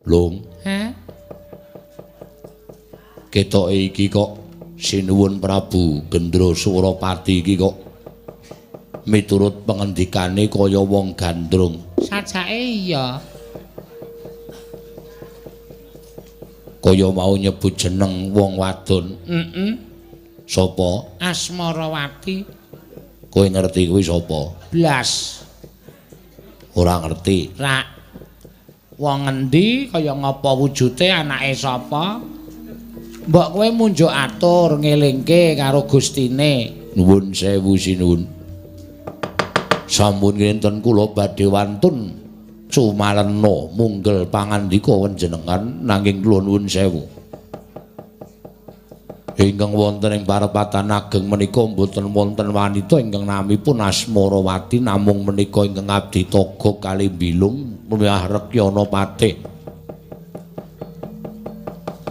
Lung. Heh. Ketoke iki kok Sinuwun Prabu Gendra Suropati iki kok miturut pengendikane kaya wong gandrung. Sajake iya. Kaya mau nyebut jeneng wong wadon. Sapa? Asmarawati. Kowe ngerti kuwi sapa? Blas. Ora ngerti. Rak. Wong endi kaya ngapa wujude anake sapa? Mbok kowe munjuk atur ngelingke karo Gustine. Nuwun sewu sinuwun. Sampun kinten kula badhe wantun sumalena munggel pangandika panjenengan nanging kula nuwun sewu. Ingkang wonten ing parepatan ageng menika mboten wonten wanita ingkang namipun Asmarawati namung menika ingkang abdi toga kalih bilung Miah Rekyana Patih.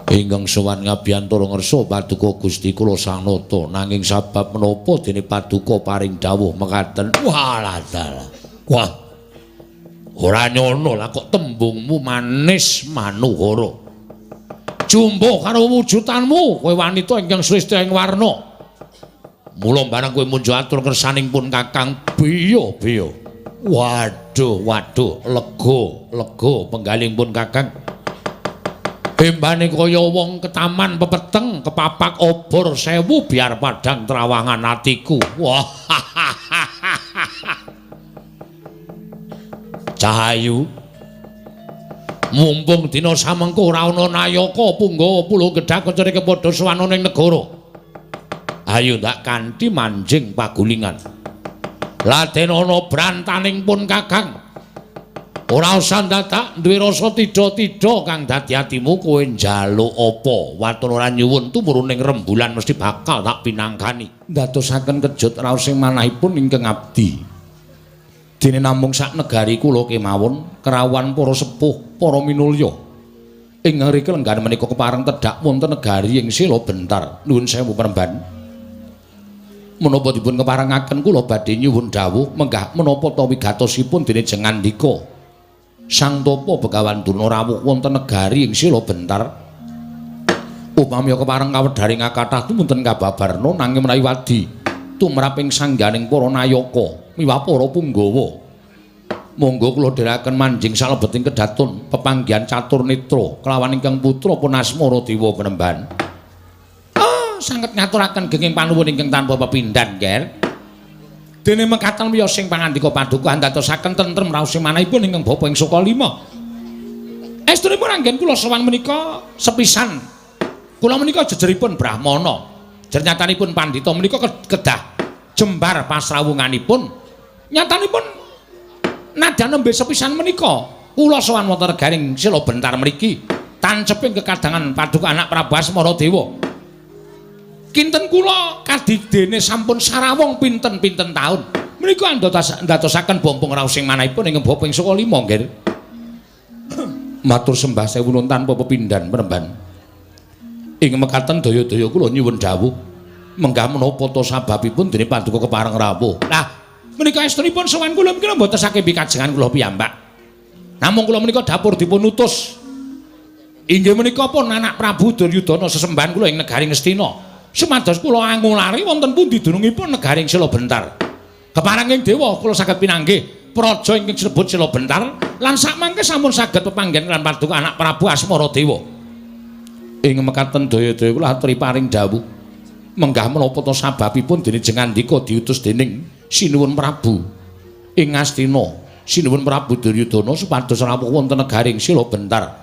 Ingkang sowan ngabiyantara ngersa paduka Gusti kula sanata nanging sabab menapa dene paduka paring dawuh mekaten. Walah dalah. Wah. Ora nyono lah kok tembungmu manis manuhara. Jumbo karo wujudanmu kowe wanita ingkang sresti ing warna. Mula barang kowe munjuk atur kersanipun Kakang biya-biya. Waduh, lega penggalingipun Kakang. Embane kaya wong ketaman pepeteng kepapak obor sewu biar padang trawangan atiku. Wah. Cahayu. Mumpung dina samengko ora ana nayaka Punggawa Pulo Gedhang kancane kepadha sowan ning negara. Ayo ndak kanthi manjing pagulingan. Laden ana brantaning pun Kakang. Ora usah dadak duwe rasa tida-tida kang dadi atimu kowe njaluk apa watun ora nyuwun tumuruning rembulan mesti bakal tak pinangkani. Ndadosaken kejut raos sing manahipun ingkang abdi. Dene namung sak negari kula kemawon kerawan para sepuh, para minulya. Ing ngriki lenggan menika kepareng tedhak wonten negari ing Sila Bentar. Nuwun sewu Peremban. Menapa dipun keparengaken kula badhe nyuwun dawuh menggah menapa ta wigatosipun dene Jengandika Sang Tapa Begawan Durna rawuh wonten negari ing Sila Bentar. Upami kepareng kawedharing kathah tumunten kababarna nanging menawi wadi tumraping sangganing para nayaka miwah para Punggawa. Monggo kula dherekaken manjing salebeting kedatun pepanggihan catur netra kelawan ingkang putra pun Asmaradewa Penemban. Sanget ngaturaken genging panuwun ingkang tanpa pepindhan, Nger. Dene mekaten miyos sing pangandika paduka ndadosaken tentrem raos sing manahipun ingkang bapa ing Sukalima. Estunipun anggen kula sowan menika sepisan. Kula menika jejeripun Brahmana. Jernyatanipun pandhita menika kedah jembar pasrawunganipun. Nyatanipun nadyan nembe sepisan menika kula sowan wonten negaring Sila Bentar mriki tanceping kekadangan paduka anak Prabu Asmaradewa. Kinten kula kadidene sampun sarawung pinten-pinten taun. Menika ndadosaken bompong raos sing manahipun ing bapa ing Sukalima, nggih. Matur sembah sewu nuwun tanpa pepindhan Peremban. Ing mekaten daya-daya kula nyuwun dawuh menggah menapa ta sababipun dene paduka kepareng rawuh. Lah menika estunipun sowan kula menika mboten saking pikajengan kula piyambak. Namung kula menika dapur dipun utus. Inggih menika pun anak Prabu Duryudana sesembahan kula ing negari Ngastina. Sumados kula angulari wonten pundi dunungipun negaring Sila Bentar. Keparenging dewa kula saged pinanggih praja ingkang sinebut Sila Bentar lan sakmangke sampun saged pepanggen lan paduka anak Prabu Asmaradewa. Ing mekaten daya-daya kula aturi paring dawuh menggah menapa ta sababipun dene Jengandika diutus dening Sinuwun Prabu ing Ngastina. Sinuwun Prabu Duryudana supados rawuh wonten negaring Sila Bentar.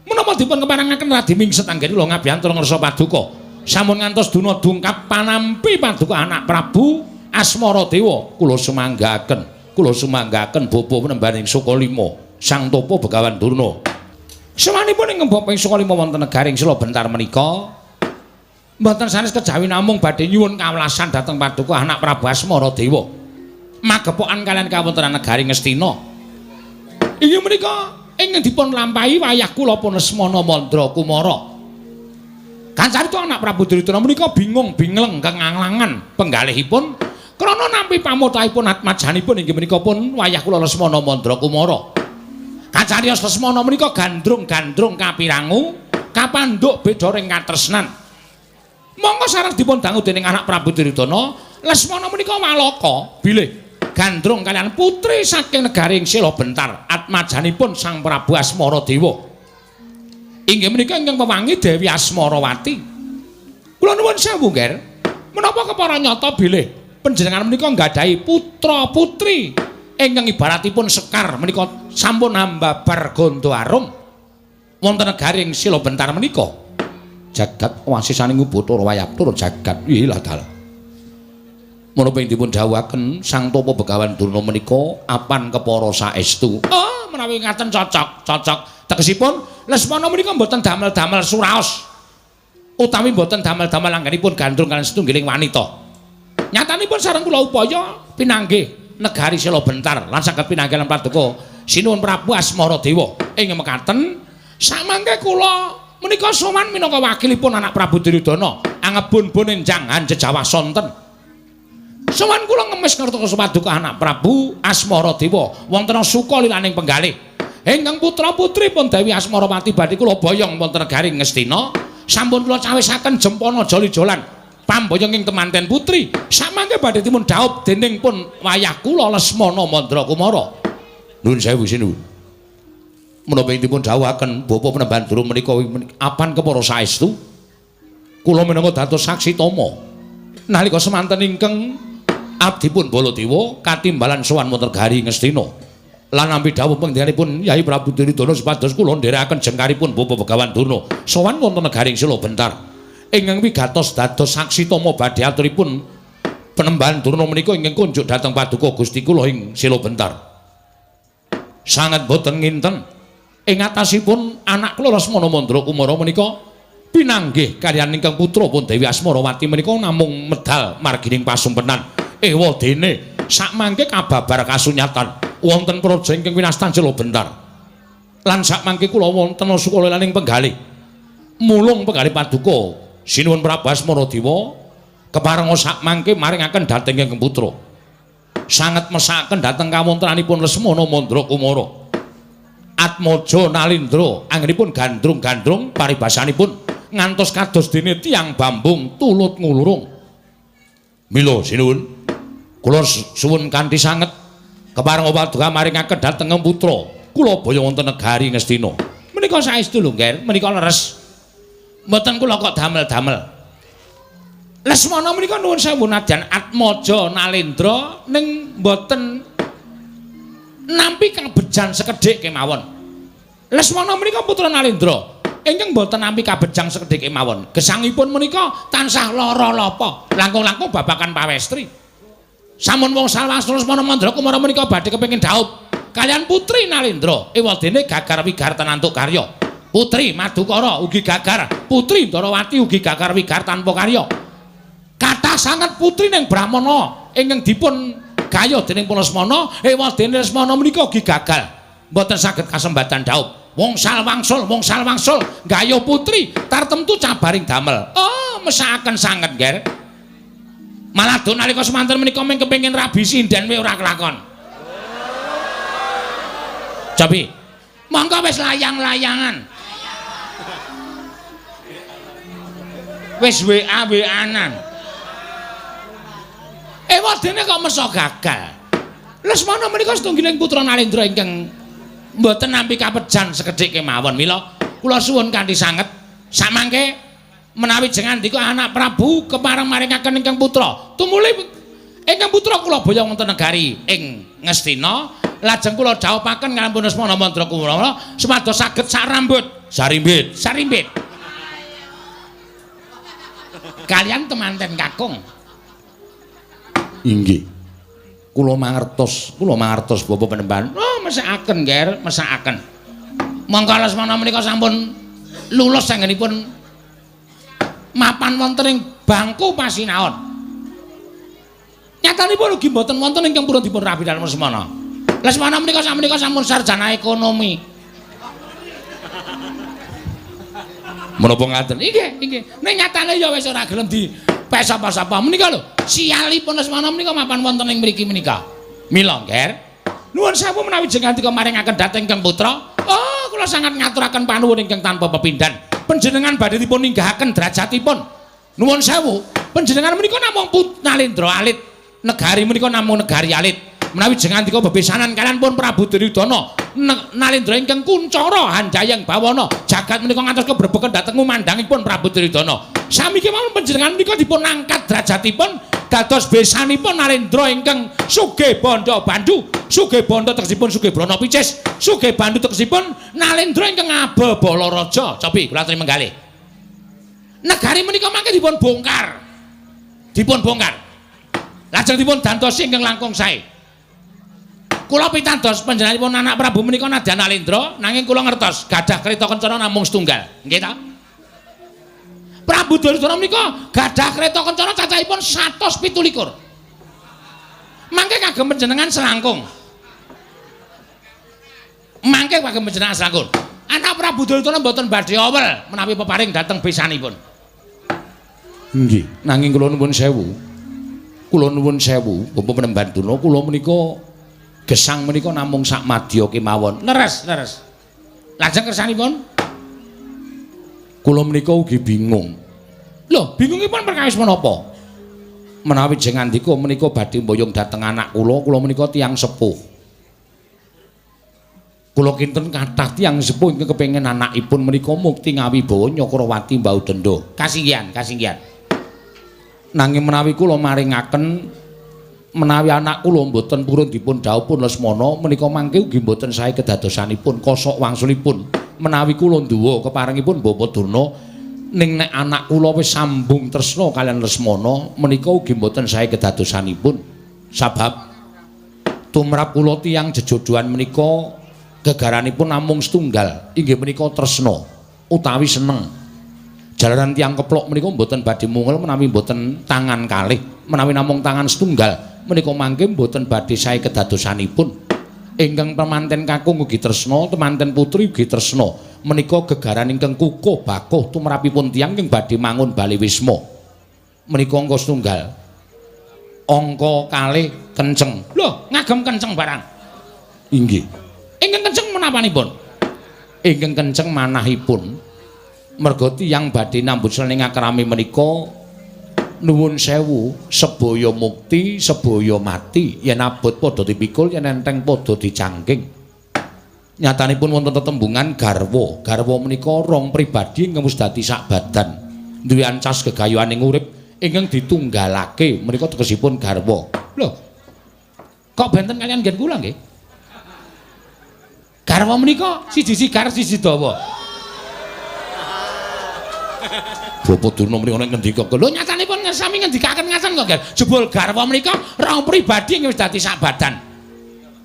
Menapa dipun keparengaken Radi Mingset anggen kula ngabiyantara ngersa paduka sampun ngantos duna dungkap panampi paduka anak Prabu Asmaradewa. Kula sumanggaken bapa penembaning Sukalima Sang Tapa Begawan Durna. Sawanipun ing bapa ing Sukalima wonten negaring Sila Bentar menika mboten sanes kejawi namung badhe nyuwun kawelasan dhateng paduka anak Prabu Asmaradewa magepokan kalian kawontenan negari Ngastina. Inggih menika ing dipun lampahi wayah kula pun Lesmana Mandra Kumara. Kancarita anak Prabu Duryudana menika bingung-bingleng kenganglangan penggalihipun krana nampi pamutahipun atmajanipun inggih menika pun wayah kula Lesmana Mandra Kumara. Kacarios Lesmana menika gandrung-gandrung kapirangu kapandhuk beda ring katresnan. Monggo sareng dipun dangu dening anak Prabu Duryudana, Lesmana menika malaka bilih gandrung kalian putri saking negaring Sila Bentar atmajanipun Sang Prabu Asmaradewa. Inggih menika ingkang pewangi Dewi Asmarawati. Kula nuwun sewu, Nger. Menapa kepara nyata bilih panjenengan menika nggadahi putra putri ingkang ibaratipun sekar menika sampun ambabar gondo arum wonten negaring Sila Bentar menika. Jagat wasisaning Bathara Wayaptura jagat ilah dalah. Menapa ing dipun dawuhaken Sang Tapa Begawan Durna menika apan kepara saestu. Oh, menawi ngaten cocok. Tegesipun Lesmana menika mboten damel-damel suraos utawi mboten damel-damel anggenipun gandrung kaliyan setunggiling wanita. Nyatanipun sareng kula upaya pinanggih negari Sila Bentar lan saged pinanggih lan paduka sinuwun Prabu Asmaradewa. Ing mekaten samangke kula menika sowan minangka wakilipun anak Prabu Duryudana angebun-bun enjang Hanjejawa sonten. Sowan kula ngemis ngertos paduka anak Prabu Asmaradewa wonten Sukalilaning penggalih. Ingkang putra-putri pun Dewi Asmarawati badhe kula boyong wonten negaring Ngastina sampun kula cawisaken jempana joli-jolan pamboyong ing temanten putri samangke badhe dipun dhaup dening pun wayah kula Lesmana Mandrakumara. Nuwun sewu sinuwun. Menapa ing dipun dawuhaken Bapa Penemban Durung menika apan kepara saestu kula minangka dados saksi tama nalika semanten ingkang abdipun Baladewa katimbalan sowan wonten negari Ngastina. Lan nampi dawuh panjenenganipun Yai Prabu Duryudana supados kula ndherekaken jengkaripun Bapa Begawan Durna sowan wonten negaring Sila Bentar ingkang wigatos dados saksi tama badhe aturipun Penemban Durna menika ingkang kunjuk dhateng paduka Gusti kula ing Sila Bentar. Sanget boten nginten ing atasipun anak kula Lesmana Mandrakumara menika pinanggih kaliyan ingkang putra pun Dewi Asmarawati menika namung medal margining pasumpenan ewa dene sakmangke kababar kasunyatan wonten praja ingkang winastan Sila Bentar. Lan sakmangke kula wonten Sukalilaning penggalih. Mulung penggalih paduka sinuwun Prabu Asmaradewa keparenga sakmangke maringaken dhateng ingkang putra. Sanget mesakaken dhateng kawontenanipun Lesmana Mandrakumara. Atmaja Nalindra anggenipun gandrung-gandrung paribasanipun ngantos kados dene tiyang bambung tulut ngulurung. Mila sinuwun kula suwun kanthi sanget keparenga paduka maringaken dhateng putra kula baya wonten negari Ngastina. Menika saestu lho, Nger, menika leres. Mboten kula kok damel-damel. Lesmana menika nuwun sewu nadyan Atmaja Nalindra ning mboten nampi kabejan sekedhik kemawon. Lesmana menika putra Nalindra ingkang mboten nampi kabejang sekedhik kemawon. Gesangipun menika tansah lara lapa, langkung-langkung babakan pawestri. Sampun wangsul Lesmana Mandrakumara menika badhe kepengin dhaup kaliyan putri Nalindra ewadene gagar wigar tanantuk karya. Putri Madukara ugi gagar, putri Ndarawati ugi gagar wigar tanpa karya. Kathah sanget putri ning Brahmana ingkang dipun gaya dening Lesmana ewadene Lesmana menika ugi gagal mboten saged kasembatan dhaup. Wangsul wangsul gaya putri tartemtu cabaring damel. Oh, mesakaken sanget, Nger. Malah do nalika semanten menika mung kepengin rabi sinden we ora kelakon. Cobi. Monggo wis layang-layangan. Wis WA-WA-anan. Ewadene kok mesa gagal. Lesmana menika setunggiling putra Nalindra ingkang mboten nampi kapejan sekedhik kemawon. Mila kula suwun kanthi sanget samangke menawi jengandika anak Prabu kepareng maringaken ingkang putra tumuli ingkang putra kula boyong wonten negari ing Ngastina lajeng kula dhaupaken kaliyan Lesmana Mandrakumara supados saged sarimbit kaliyan temanten kakung. Inggih kula mangertos Bapak Penemban. Oh, mesakaken, Nger, mesakaken. Mangka Lesmana menika sampun lulus anggenipun mapan wonten ing bangku pasinaon. Nyatanipun ugi mboten wonten ingkang purun dipun rabi dalem Lesmana. Lesmana menika sampun sarjana ekonomi. Menapa ngaten? Inggih. Ning nyatane ya wis ora gelem di sapa-sapa. Menika lho, sialipun Lesmana menika mapan wonten ing mriki menika. Mila, Nger. Nuwun sewu menawi jenengan dika maringaken dhateng Kang Putra. Oh, kula sangat ngaturaken panuwun ingkang tanpa pepindhan. Panjenengan badhe dipun ninggahaken derajatipun. Nuwun sewu, panjenengan menika namung Nalendra alit. Negari menika namung negari alit. Menawi jenengan dika bebesanan kalian pun Prabu Duryudana, Nalendra ingkang kuncara handayang bawana, jagat menika ngantos kebrebeken dhateng umandangipun Prabu Duryudana. Sami kemawon panjenengan menika dipun angkat derajatipun dados besanipun Nalendra ingkang sugih bandha bandu, sugih bandha tegesipun sugih brana picis, sugih bandu tegesipun Nalendra ingkang abebala raja. Cobi kula aturi menggalih. Negari menika mangke dipun bongkar. Dipun bongkar. Lajeng dipun dantosi ingkang langkung sae. Kula pitados panjenenganipun anak Prabu menika nadyan Nalendra nanging kula ngertos gadah kreta kencana namung setunggal. Nggih ta? Prabu Duryudana menika gadah kreta kencana cacahipun 127. Mangke kagem panjenengan selangkung. Mangke kagem panjenengan selangkung. Anak Prabu Duryudana mboten badhe awel menawi peparing dhateng besanipun. Nggih, nanging kula nuwun sewu. Kula nuwun sewu, Bapak Panembantuna, kula menika gesang menika namung sak madya kemawon. Leres, leres. Lajeng kersanipun kula menika ugi bingung. Lho, bingungipun perkawis menapa? Menawi jeng andika menika badhe mboyong dhateng anak kula menika tiyang sepuh. Kula kinten kathah tiyang sepuh ingkang kepengin anakipun menika mukti ngawibawa Nyakrawati Mbau Denda. Kasinggihan, kasinggihan. Nanging menawi kula maringaken menawi anak kula mboten purun dipun dhawuhipun Lesmana menika mangke ugi mboten sae kedadosanipun kosok wangsulipun. Menawi kula nduwa keparengipun Bapak Durna ning nek anak kula wis sambung tresna kaliyan Lesmana menika ugi mboten sae kedadosanipun. Sabab tumrap kula tiyang jejodhoan menika gegaranipun namung setunggal inggih menika tresna utawi seneng. Jalaran tiyang keplok menika mboten badhe mungel menawi mboten tangan kalih, menawi namung tangan setunggal menika mangke mboten badhe sae kedadosanipun. Ingkang pemanten kakung ugi tresna, temanten putri ugi tresna. Menika gegaran ingkang kukuh bakuh tumrapipun tiyang ing badhe mangun Bali Wisma. Menika angka setunggal. Angka kalih kenceng. Lho, ngagem kenceng barang. Inggih. Ingkang kenceng menawanipun? Ingkang kenceng manahipun. Merga tiyang badhe nambut srengeng akrami menika nuwun sewu, sebaya mukti, sebaya mati, yen abot padha dipikul, yen enteng padha dicangking. Nyatanipun wonten tetembungan garwa. Garwa menika rong pribadi ingkang wis dadi sak badan, duwe ancas gegayuhaning urip ingkang ditunggalake, menika tegesipun garwa. Lho. Kok benten kalian ngen kula nggih? Garwa menika siji sigar siji dawa. Bapak Durna mriki ana ngendika, lho nyatanipun sami ngendikaken ngaten kok, jebul garwa menika rong pribadi ingkang wis dadi sak badan.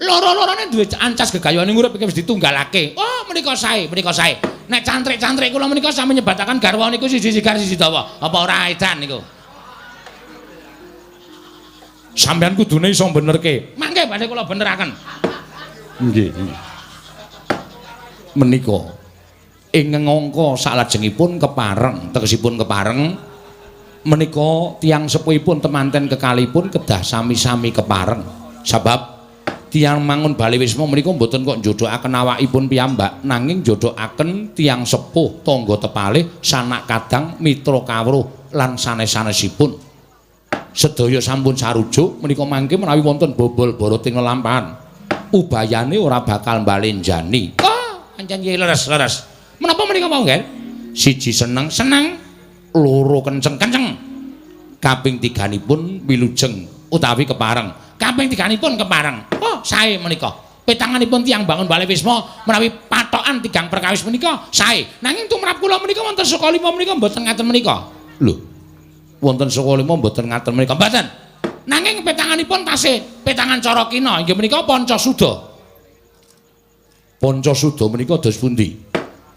Loro-lorone duwe ancas gegayuhaning urip iki wis ditunggalake. Oh, menika sae, menika sae. Nek cantrik-cantrik kula menika sami nyebataken garwa niku siji sigar siji dawa. Apa ora edan niku? Sampeyan kudune iso benerke. Mangke badhe kula beneraken. Nggih. Menika ingkang angka salajengipun kepareng, tegesipun kepareng menika tiyang sepuhipun temanten kekalipun kedah sami-sami kepareng. Sebab tiyang mangun Bali Wisma menika mboten kok njodhokaken awakipun piyambak, nanging njodhokaken tiyang sepuh, tangga tepalih, sanak kadang, mitra kawruh lan sanes-sanesipun. Sedaya sampun sarujuk menika mangke menawi wonten bobol boroting lelampahan, ubayane ora bakal mbalenjani. Oh, pancen leres-leres. Menapa menika mau nggih? Siji seneng, loro kenceng. Kaping tiganipun wilujeng utawi kepareng. Kaping tiganipun kepareng. Oh, sae menika. Petanganipun tiyang bangun Bali Wisma menawi patokan tigang perkawis menika sae. Nanging tumrap kula menika wonten saka lima menika mboten ngaten menika. Lho. Wonten saka lima mboten ngaten menika. Mboten. Nanging petanganipun tasih petangan cara kina inggih menika Pancasuda. Pancasuda menika dos pundi?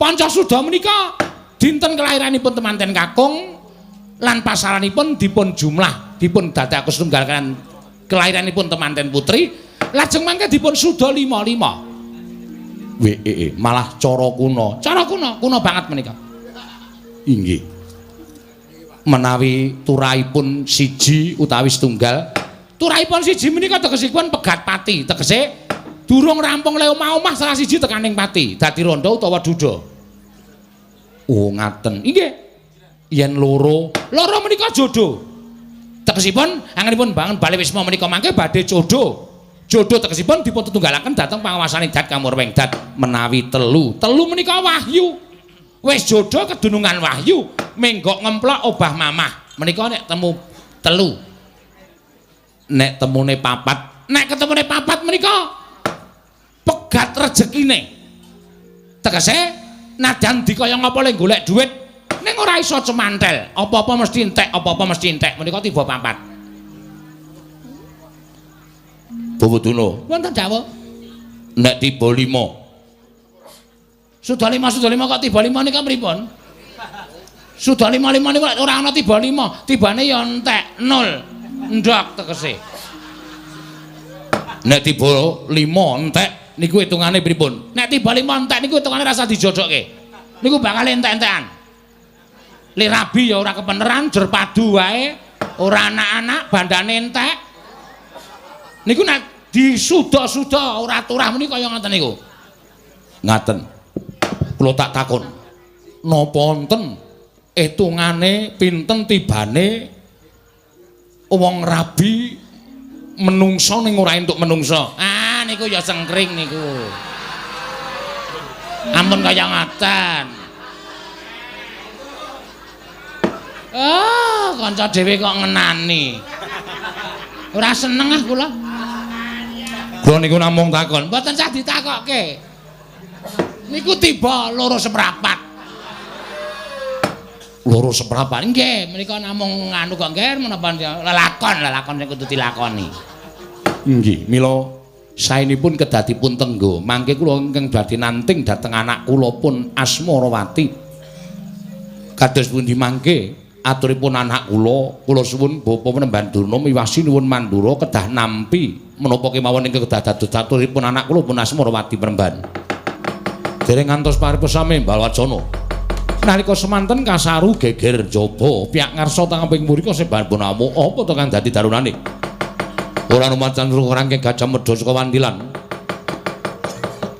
Pancasuda menika dinten kelahiranipun temanten kakung lan pasaranipun dipun jumlah dipun dadekaken setunggal kan kelahiranipun temanten putri lajeng mangke dipun suda 55. Malah cara kuna banget menika. Inggih. Menawi turaipun siji utawi setunggal, turaipun siji menika tegesipun pegat pati, tegese Durung rampung le omah-omah salah siji tekaning pati, dadi randha utawa duda. Oh, ngaten. Inggih. Yen loro menika jodoh. Tegesipun angenipun bangun bali wisma menika mangke badhe jodoh. Jodoh tegesipun dipun tetunggalaken dhateng pangawasaning Dat Kamurweng Dat menawi telu. Telu menika wahyu. Wis jodoh kedunungan wahyu, menggok ngemplok obah mamah. Menika nek temu telu. Nek temune papat, nek ketemune papat menika pegat rezekine. Tegese nadyan dikaya ngapa le golek dhuwit ning ora iso cemantel, apa-apa mesti entek, apa-apa mesti entek. Menika tiba papat. Boboduna. Wonten dawuh. Nek tiba 5. Sudah 5 kok tiba 5 nika pripun? Sudah 5 niku ora ana tiba 5, tibane ya entek 0. Ndok tegese. Nek tiba 5 entek niku hitungane pripun? Nek tiba 5 entek niku hitungane rasa dijodokke. Niku bakal entek-entekan. Li rabi ya ora kepeneran, jer padu wae, ora anak-anak, bandane entek. Niku nek disuda-suda ora turah menika kaya ngoten niku. Ngaten. Kula tak takon. Napa wonten hitungane pinten tibane wong rabi menungso ning ora entuk menungso? Ah niku ya sengkring niku. Ampun kaya ngaten. Ah, kanca dhewe kok ngenani. Ora seneng ah kula. Kula niku namung takon, mboten sah ditakokke. Niku tiba loro seprapat. Loro seprapat nggih, menika namung nganu kok nggih menapa lelakon sing kudu dilakoni. Nggih, mila saenipun kedadipun tenggo, mangke kula ingkang badhe nanting dhateng anak kula pun Asmarawati. Kados pundi mangke aturipun anak kula suwun Bapa Penemban Durna miwasi nuwun mandura kedah nampi menapa kemawon ingkang kedah dados aturipun anak kula pun Asmarawati Penemban. Dereng ngantos paripesame Balwacana. Nalika semanten kasaru geger jaba, pihak ngarsa tangamping mrika sebanipun amu apa to kang dadi darunane. Ora rumacan rangke Gajah Medha saka Wandilan.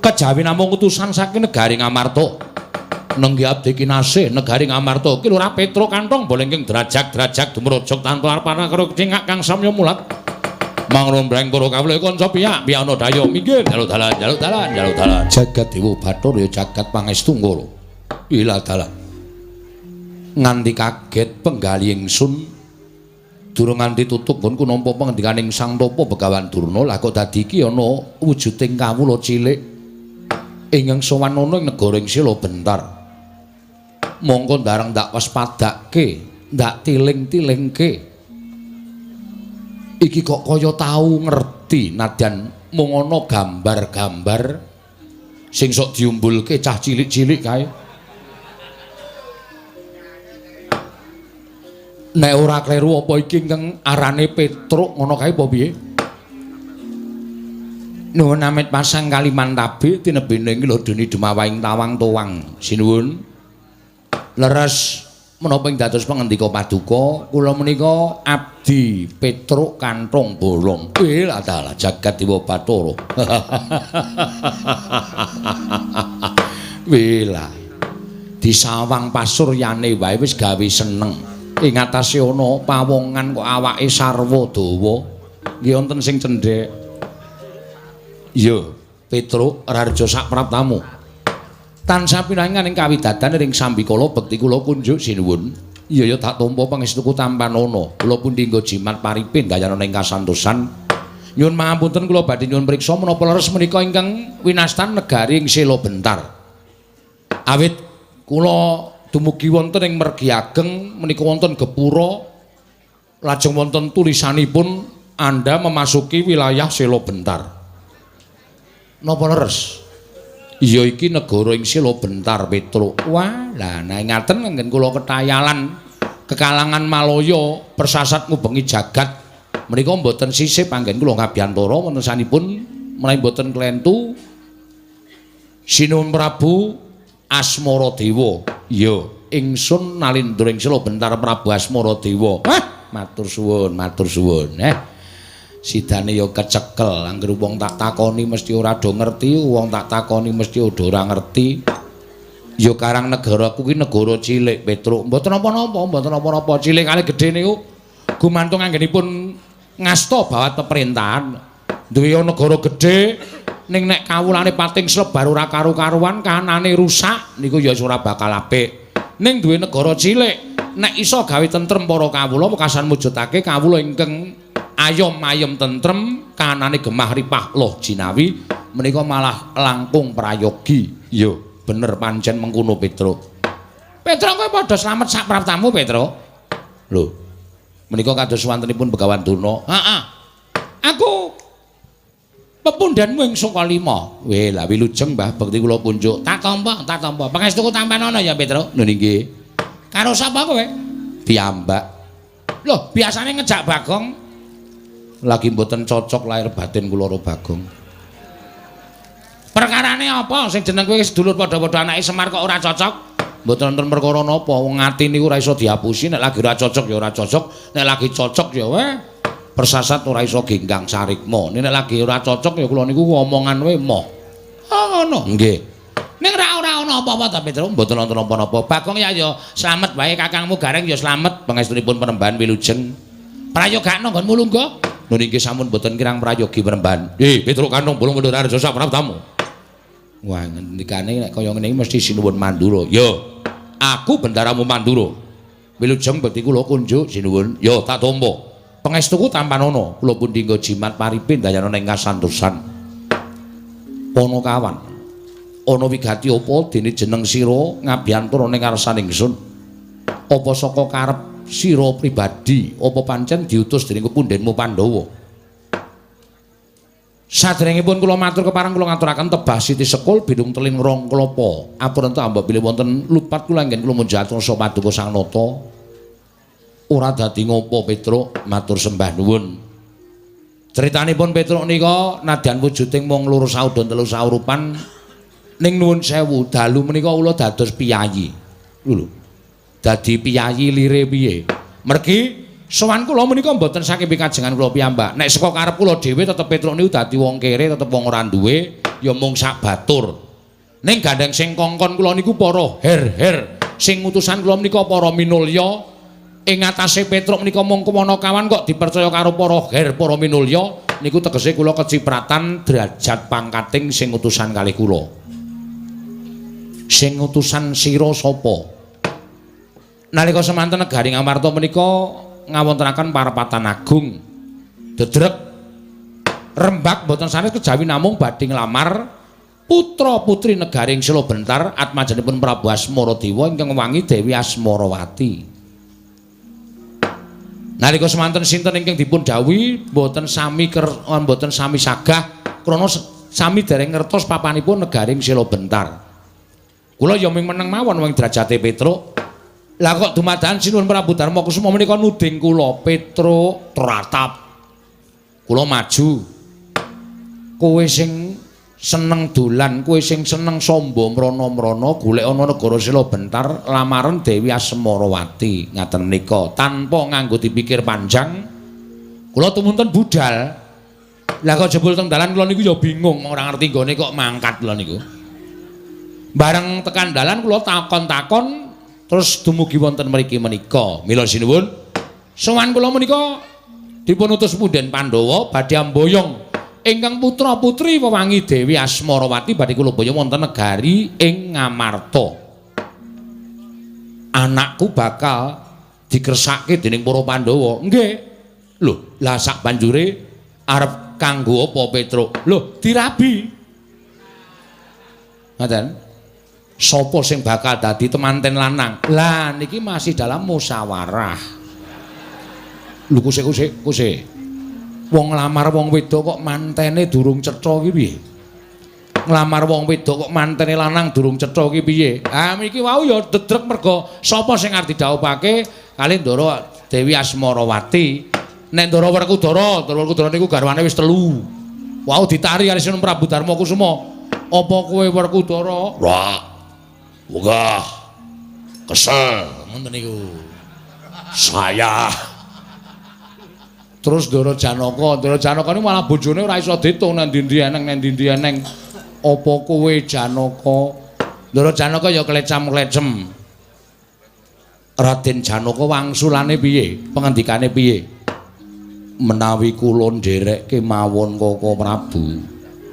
Kejawi namung utusan saking negari Ngamarta. Nenggi abdi kinasih negari Ngamarta ki Lurah Petro Kantong boleh ing derajak-derajak dumrujug tanpa arpana karo cingak kang samya mulat. Mangrombreng para kawula kanca piyak piyana daya minggir jaluk dalan. Jagat Dewa Bathara ya jagat pangestu nggara. Ila dalan. Nganti kaget penggali ingsun durung nganti tutup pun kunampa pangendikaning Sang Tapa Begawan Durna lah kok dadi iki ana wujuding kawula cilik ingkang sowan ana ing negara ing Sila Bentar. Mongko ndareng ndak waspadake, ndak tiling-tilingke. Iki kok kaya tau ngerti nadyan mung ana gambar-gambar sing sok diumbulke cah cilik-cilik kae. Nek ora kleru apa iki ingkang arane Petruk ngono kae apa piye? Nuwun amit pasang Kalimantabe tinebene iki lho dene Demawaing Tawang Towang. Sinuwun. Leres menapa ing dados pangandika paduka kula menika abdi Petruk Kantong Bolong. Lah dalah jagat Dewa Bathara. Wela disawang pasuryane wae wis gawe seneng. Ing atase ana pawongan kok awake sarwa dawa. Nggih wonten sing cendhek. Iya, Petruk Rarja Sapraptamu. Tansah pinangan ing kawidadan ring sambikala bekti kula kunjuk sinuwun. Iya ya tak tampa pangestuku tampanana. Kula pundi nggo jimat paripin gayana ing kasantosan. Nyuwun pangapunten kula badhe nyuwun priksa menapa leres menika ingkang winastan negari ing Sila Bentar. Awit kula dumugi wonten ing mergi ageng menika wonten gepura lajeng wonten tulisanipun Anda memasuki wilayah Sila Bentar. Napa leres? Iya iki negara ing Sila Bentar Petruk. Wah, lah nek ngaten nggen kula ketayalan kekalangan Malaya persasat ngubengi jagat. Menika mboten sisip anggen kula ngabiyantara wonten sanipun menawi mboten klentu Sinuwun Prabu Asmaradewa. Iya, ingsun nalindra ing Sila Bentar Prabu Asmaradewa. Wah, matur suwun, matur suwun. Sidane ya kecekel, anggere wong tak takoni mesti ora do ngerti, wong tak takoni mesti ora ngerti. Ya Karang negara kuwi negara cilik, Petruk. Mboten napa-napa, cilik kali gedhe niku gumantung anggenipun ngasta bawat pemerintahan. Duwe negara gedhe ning nek kawulane pating slebar ora karu-karuan, kahanane rusak niku ya ora bakal apik. Ning duwe negara cilik, nek iso gawe tentrem para kawula, wekasan mujudake kawula ingkang ayom-ayom tentrem, kahanane gemah ripah loh jinawi, menika malah langkung prayogi. Yo, bener pancen mengkono Petruk. Petruk kowe padha slamet sak praptamu, Petruk. Lho. Menika kados wontenipun Begawan Duna. Heeh. Aku pepundhenmu ing Saka Lima. Weh, la wilujeng Mbah bekti kula punjuk. Tak tampa. Pangestuku tampan ana ya, Petruk. Lho nggih. Karo sapa kowe? Piyambak. Loh, biasane ngejak Bagong. Lagi mboten cocok lahir batin kula karo Bagong. Perkarane apa sing jeneng kowe sedulur padha-padha anake Semar kok ora cocok? Mboten wonten perkara napa, wong ati niku ora iso diapusi, nek lagi ora cocok ya ora cocok, nek lagi cocok ya weh persasat ora iso genggang sarikma. Nek lagi ora cocok ya kula niku omongan wae moh. Ah ngono. Nggih. Ning ora ana apa-apa ta Petruk, mboten wonten apa-apa. Bagong ya slamet wae kakangmu Gareng ya slamet pangestunipun Penembahan wilujeng. Prayogakno nggonmu lungguh. Lho niki sampun boten kirang prayogi Penembahan. Petruk Kantong Bulung Kendhara Raja sak praptamu. Wah ngendikane nek kaya ngene iki mesti sinuwun Mandura. Yo, aku bendaramu Mandura. Wilujeng bekti kula kunjuk sinuwun. Yo tak tampa. Pangestuku tampan ana. Kula pundi nggo jimat paripin dayana ing kasantosan. Panakawan. Ana wigati apa dene jeneng sira ngabiyantur ning ngarsaning ingsun? Apa saka karep sira pribadi apa pancen diutus dening kepundhenmu Pandhawa? Sadèrèngipun kula matur kepareng kula ngaturaken tebah Siti Sekul bidung teling rong klapa. Apunten ambek bilih wonten lupat kula anggen kula munjatur sapa paduka Sang Nata. Ora dadi ngopo Petruk, matur sembah nuwun. Critanipun Petruk nika nadyan wujuding mung loro saudon telu saurupan ning nuwun sewu dalu menika kula dados piyayi. Lho. Dadi piyayi lire piye? Mergi sowan kula menika mboten saking pikajengan kula piyambak. Nek saka karep kula dhewe tetep Petruk niku dadi wong kere, tetep wong ora duwe, ya mung sak batur. Ning gandeng sing kongkon kula niku para her-her. Sing utusan kula menika para minulya. Ing atase Petruk menika mung kemanakawan kok dipercaya karo para her, para minulya. Niku tegese kula kecipratan derajat pangkating sing utusan kalih kula. Sing utusan sira sapa? Nalika semanten negari Ngamarta menika ngawontenaken parapatan agung. Dedrek Rembak boten sanes kejawi namung badhe nglamar putra-putri negari ing Sela Bentar atmajanipun Prabu Asmaradewa ingkang wangi Dewi Asmarawati. Nalika semanten sinten ingkang dipun dawuhi boten sami boten sami sagah krana sami dereng ngertos papanipun negari ing Sela Bentar. Kula ya ming meneng mawon wing derajate Petruk. Lah kok dumadakan sinuwun Prabu Darma Kusuma menika nuding kula Petruk tratap. Kula maju. Kowe sing seneng dolan, kowe sing seneng samba mrana-mrana golek ana negara Sela Bentar lamaran Dewi Asmarawati ngaten menika tanpa nganggo dipikir panjang. Kula tumunten budal. Lah kok jebul teng dalan kula niku ya bingung ora ngerti nggone kok mangkat kula niku. Bareng tekan dalan kula takon-takon terus dumugi wonten mriki menika. Mila sinuwun, sowan kula menika dipun utus punden Pandhawa badhe amboyong ingkang putra-putri wewangi Dewi Asmarawati badhe kula boyong wonten negari ing Ngamarta. Anakku bakal dikersake dening para Pandhawa. Nggih. Lho, lah sak banjure arep kanggo apa Petruk? Lho, dirabi. Ngoten. Sopo sing bakal dadi temanten lanang? Lah niki masih dalam musyawarah. Lho kusik. Wong nglamar wong wedok kok mantene durung cetha iki piye? Nglamar wong wedok kok mantene lanang durung cetha iki piye? Ah mriki wau ya dedrek mergo sapa sing arep didhawuhake kalih Ndara Dewi Asmarawati. Nek Ndara Werkudara niku garwane wis 3. Wau ditari kali Sinun Prabu Darma Kusuma. Apa kowe Werkudara? Wah. Wah, kesel, ngoten niku. Saya Terus Ndara Janaka niku malah bojone ora iso ditung nang ndi-ndi eneng. Apa kowe Janaka? Ndara Janaka ya klecam-klecem. Raden Janaka wangsulane piye? Pengendikane piye? Menawi kula ndereke mawon Kaka Prabu,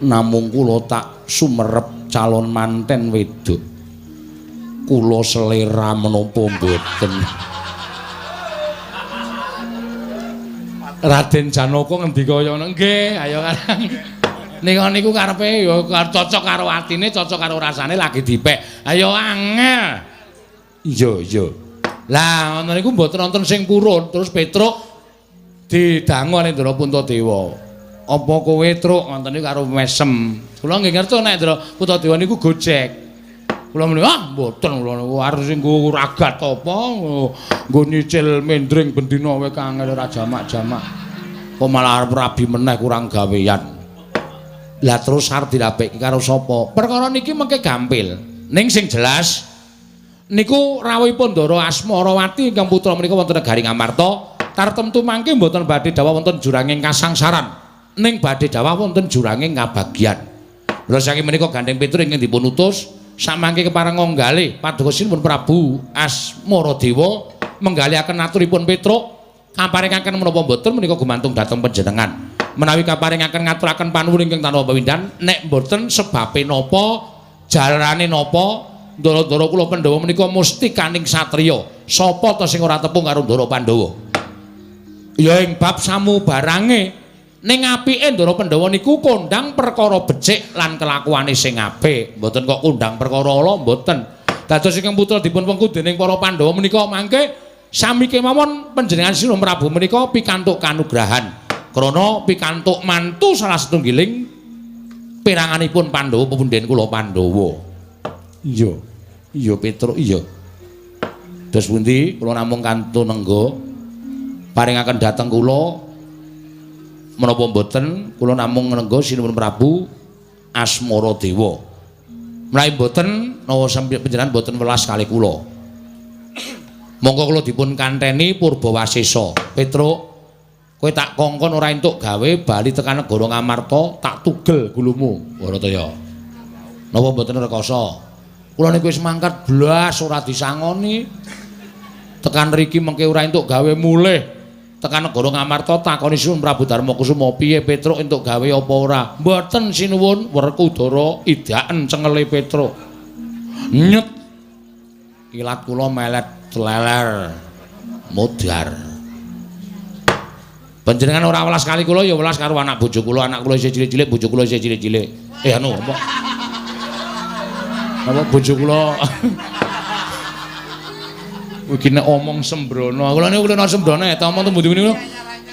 namung kula tak sumerep calon manten wedok. Kula selera menapa mboten? Raden Janaka ngendika kaya ngono. Nggih, ayo Kakang. Nika niku karepe ya cocok karo atine, cocok karo rasane lagi dipek. Ayo angel. Iya. Lah ngono niku mboten wonten sing purun, terus Petruk didangu kali Ndara Puntadewa. Apa kowe truk ngoten niku karo mesem. Kula nggih ngerti nek Ndara Puntadewa niku gojek. Kula muni, mboten kula niku arep sing nggo ragat apa, nggo nyicil mendring bendina wae kangel ora jamak-jamak. Kok malah arep rabi meneh kurang gawean. Lah terus arep dirapeki karo sapa? Perkara niki mengke gampil. Ning sing jelas niku rawuhipun Ndara Asmarawati ingkang putra menika wonten negari Ngamarta, tartemtu mangke mboten badhe dawuh wonten juranging kasangsaran, ning badhe dawuh wonten juranging ngabagyan. Mula saking menika Gandeng Petruk ingkang dipun utus samangke kepareng nggalih padukasinipun Prabu Asmaradewa menggalihaken aturipun Petruk kaparingaken menapa mboten menika gumantung dhateng panjenengan. Menawi kaparingaken ngaturaken panuwun ingkang tanpa pawindhan, nek mboten sebabe napa, jarane napa, Ndara-ndara kula Pandhawa menika mustikaning satriya. Sapa ta sing ora tepung karo Ndara Pandhawa? Ya ing bab samubarange. Ning apike Ndara Pandhawa niku kondang perkara becik lan kelakuane sing apik, mboten kok kondang perkara ala mboten. Dados ingkang putra dipun wengku dening para Pandhawa menika mangke sami kemawon panjenengan Sinum Prabu menika pikantuk kanugrahan. Krana pikantuk mantu salah setunggiling piranganipun Pandhawa pepunden kula Pandhawa. Iya Petruk iya. Dos pundi kula namung kantun nengga paringaken dhateng kula menapa mboten kula namung nengga Sinuwun Prabu Asmaradewa. Menawi mboten nawa sampeyan panjenengan mboten welas kalih kula. Monggo kula dipun kanteni Purbawasesa. Petruk kowe tak kongkon ora entuk gawe bali tekan negara Ngamarta tak tugel gulumu Barataya. Napa mboten rekoso? Kula niku wis mangkat blas ora disangoni. Tekan riki mengke ora entuk gawe mulih. Tekan negara Ngamarta takoni Sinuwun Prabu Darmakusuma piye Petruk entuk gawe apa ora? Mboten Sinuwun, Werkudara idaken cengele Petruk. Nyet. Kilat kula melet teleler mudhar. Panjenengan ora welas kali kula ya welas karo anak bojo kula, anak kula isih cilik-cilik, bojo kula isih cilik-cilik. Anu apa? Apa bojo kula? Iki nek omong sembrono. Kula niku kula sembrono ya, omong tembu-tembu niku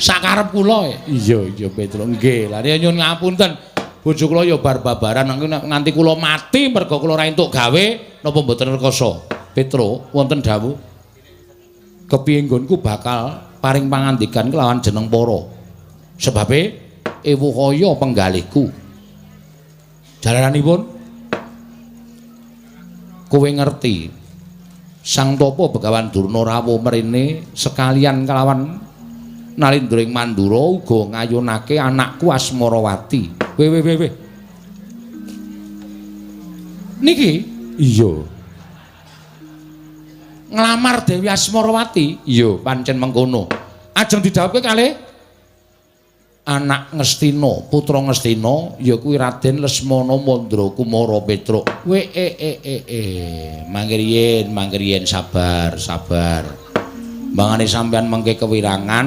sakarep kula. Iya Petruk. Nggih, lha nyuwun ngapunten. Bojo kula ya bar-babaran nganti kula mati mergo kula ora entuk gawe napa mboten rekoso. Petruk wonten dawuh kepiye nggonku bakal paring pangandikan kelawan jeneng para. Sebabe ewu kaya penggalihku. Jalaranipun kowe ngerti Sang Tapa Begawan Durna rawuh mrene sekalian kelawan Nalindring Mandura uga ngayunake anakku Asmarawati. Weh. Niki iya. Nglamar Dewi Asmarawati. Iya, pancen mengkono. Ajeng didhawuhke kalih anak Ngastina, putra Ngastina ya kuwi Raden Lesmana Mandra Kumara Petruk. Mangkiriyen sabar. Mangane sampeyan mengke kewirangan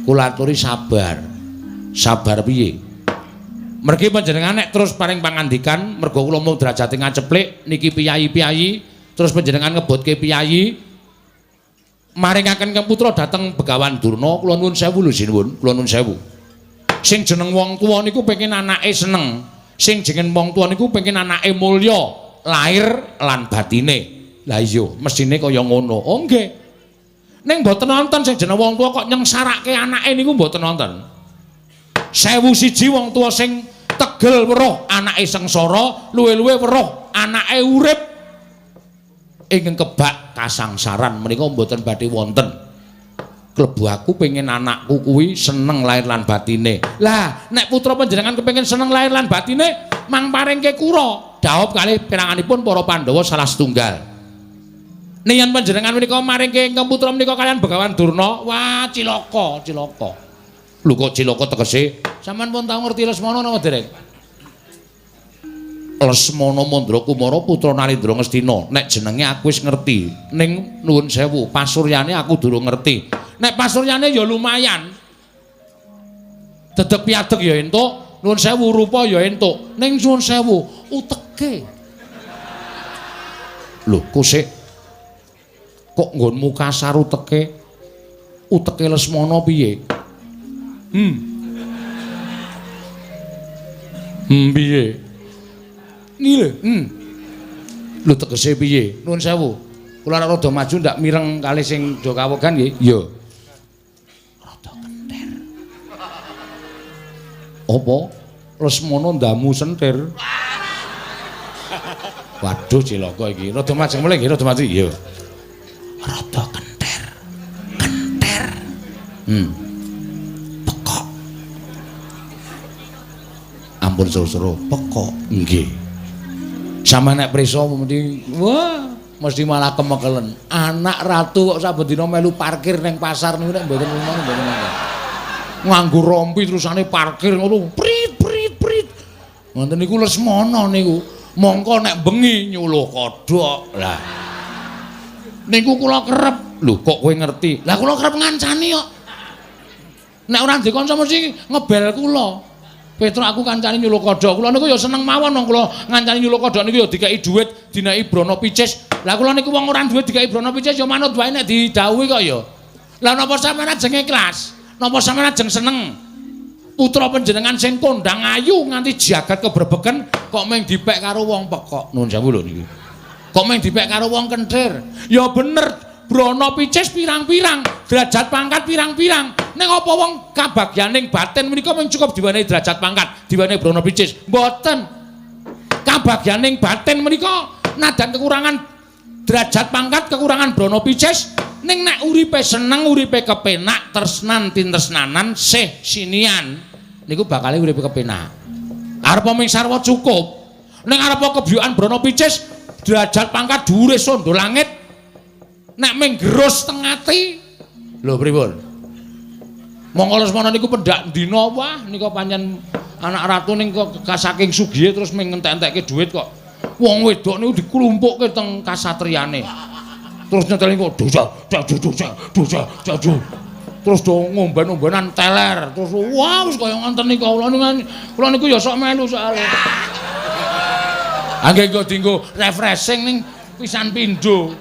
kula aturi sabar. Sabar piye? Mergi panjenengan nek terus paring pangandikan mergo kula mung derajate ngaceplik niki piyayi-piyayi terus panjenengan ngebutke piyayi maringaken Kang Putra dhateng Begawan Durna kula nuwun sewu lho Sinuwun, kula nuwun sewu. Sing jeneng wong tuwa niku pengin anake seneng. Sing jeneng wong tuwa niku pengin anake mulya, lahir lan batine. Lah iya, mestine kaya ngono. Oh nggih. Ning mboten wonten sing jeneng wong tuwa kok nyengsarake anake niku mboten wonten. 1001 wong tuwa sing tegel weruh anake sengsara, luwe-luwe weruh anake urip ing kebak kasangsaran menika mboten badhe wonten. klebu aku pengen anakku kuwi seneng lahir lan batine. Lah, nek putra panjenengan kepengin seneng lahir lan batine, mang paringke kura. Dhawuh kalih piranganipun para Pandhawa salah setunggal. Yen panjenengan menika maringke ingkang putra menika kalian Begawan Durna, wah cilaka, cilaka. Lho kok cilaka tegese? Sampeyan pun tau ngerti Lesmana napa dereng? Lesmana Mandra Kumara putra Narendra Ngastina. Nek jenenge aku wis ngerti, ning nuwun sewu, pasuryane aku durung ngerti. Nek pasuryane ya lumayan. Dedeg piadeg ya entuk, nuwun sewu rupa ya entuk. Ning nuwun sewu, uteke. Lho, kok sik kok nggonmu kasar uteke? Uteke Lesmana piye? Piye? Nile. Lho tegese piye? Nuwun sewu. Kula rada maju ndak mireng kalih sing do kawogan nggih. Iya. Rada kentir. Apa? Lesmana ndamu sentir. Waduh cilaka iki. Rada majeng mulih nggih, rada maju. Iya. Rada kentir. Kentir. Pekok. Ampun suruh-suruh, pekok. Nggih. Sama nek prisa mesti malah kemekelen. Anak ratu kok saben dina melu parkir ning pasar niku nek mboten ngono mboten. Nganggo rompi terusane parkir ngono. Prit prit prit. Ngoten niku Lesmana niku. Mongko nek bengi nyuluh kodhok. Lah. Niku kula kerep. Lho kok kowe ngerti? Lah kula kerep ngancani kok. Nek ora ndek kanca mesti ngebel kula. Petro aku kancane nyuluh kodhok. Kula niku ya seneng mawon wong kula ngancani nyuluh kodhok niku ya dikai dhuwit, dinai Brana Picis. Lah kula niku wong ora duwe dikai Brana Picis ya manut wae nek didhawuhi kok ya. Lah napa sampeyan ajeng ikhlas? Napa sampeyan ajeng seneng? Putra panjenengan sing kondang ayu nganti jagat kebrebeken kok mung dipek karo wong pekok. Nuwun sewu lho niku. Kok mung dipek karo wong kentir. Ya bener. Brana Picis pirang-pirang, derajat pangkat pirang-pirang. Ning apa wong kabagyaning batin menika mung cukup diwenehi derajat pangkat, diwenehi Brana Picis. Mboten. Kabagyaning batin menika nadan kekurangan derajat pangkat, kekurangan Brana Picis, ning nek uripe seneng, uripe kepenak, tresnan tintresnanan, sih sinian, niku bakal uripe kepenak. Arep ming sarwa cukup. Ning arep kebyokan Brana Picis, derajat pangkat dhuwure sondo langit. Nek ming gerus teng ati. Lho pripun? Monggo Lesmana niku pendak dina wah nika pancen anak ratu ning saking sugihe terus ming ngentek-entekke dhuwit kok. Wong wedok niku diklumpukke teng kasatriyane. Terus nyetel niku dosa. Terus do ngomben-ombenan teler. Terus wah wis kaya ngoten niku kula niku ya sok melu soalé. Angge nggo dienggo refreshing ning pisan pindho.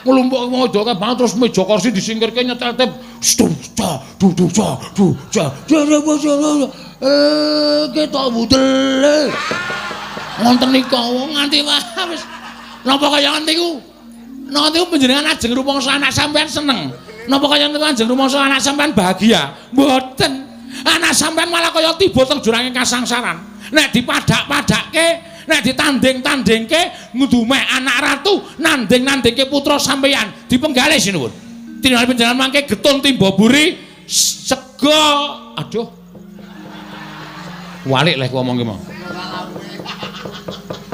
Nglumpuk wedoke banget terus meja kursi disingkirke nyetel tip ketok budel ngonten nika nganti wis napa kaya ngoten niku napa panjenengan ajeng rumangsa anak sampean seneng napa kaya ngoten ajeng rumangsa anak sampean bahagia mboten anak sampean malah kaya tiba teng jurange kasangsaran nek dipadak-padakke nek ditanding-tandingke ngudumeh anak ratu nanding-nandingke putra sampeyan dipenggalih sinuwun. Tingali panjenengan mangke getun timba buri sega. Aduh. Walik leh ku omong ki mau.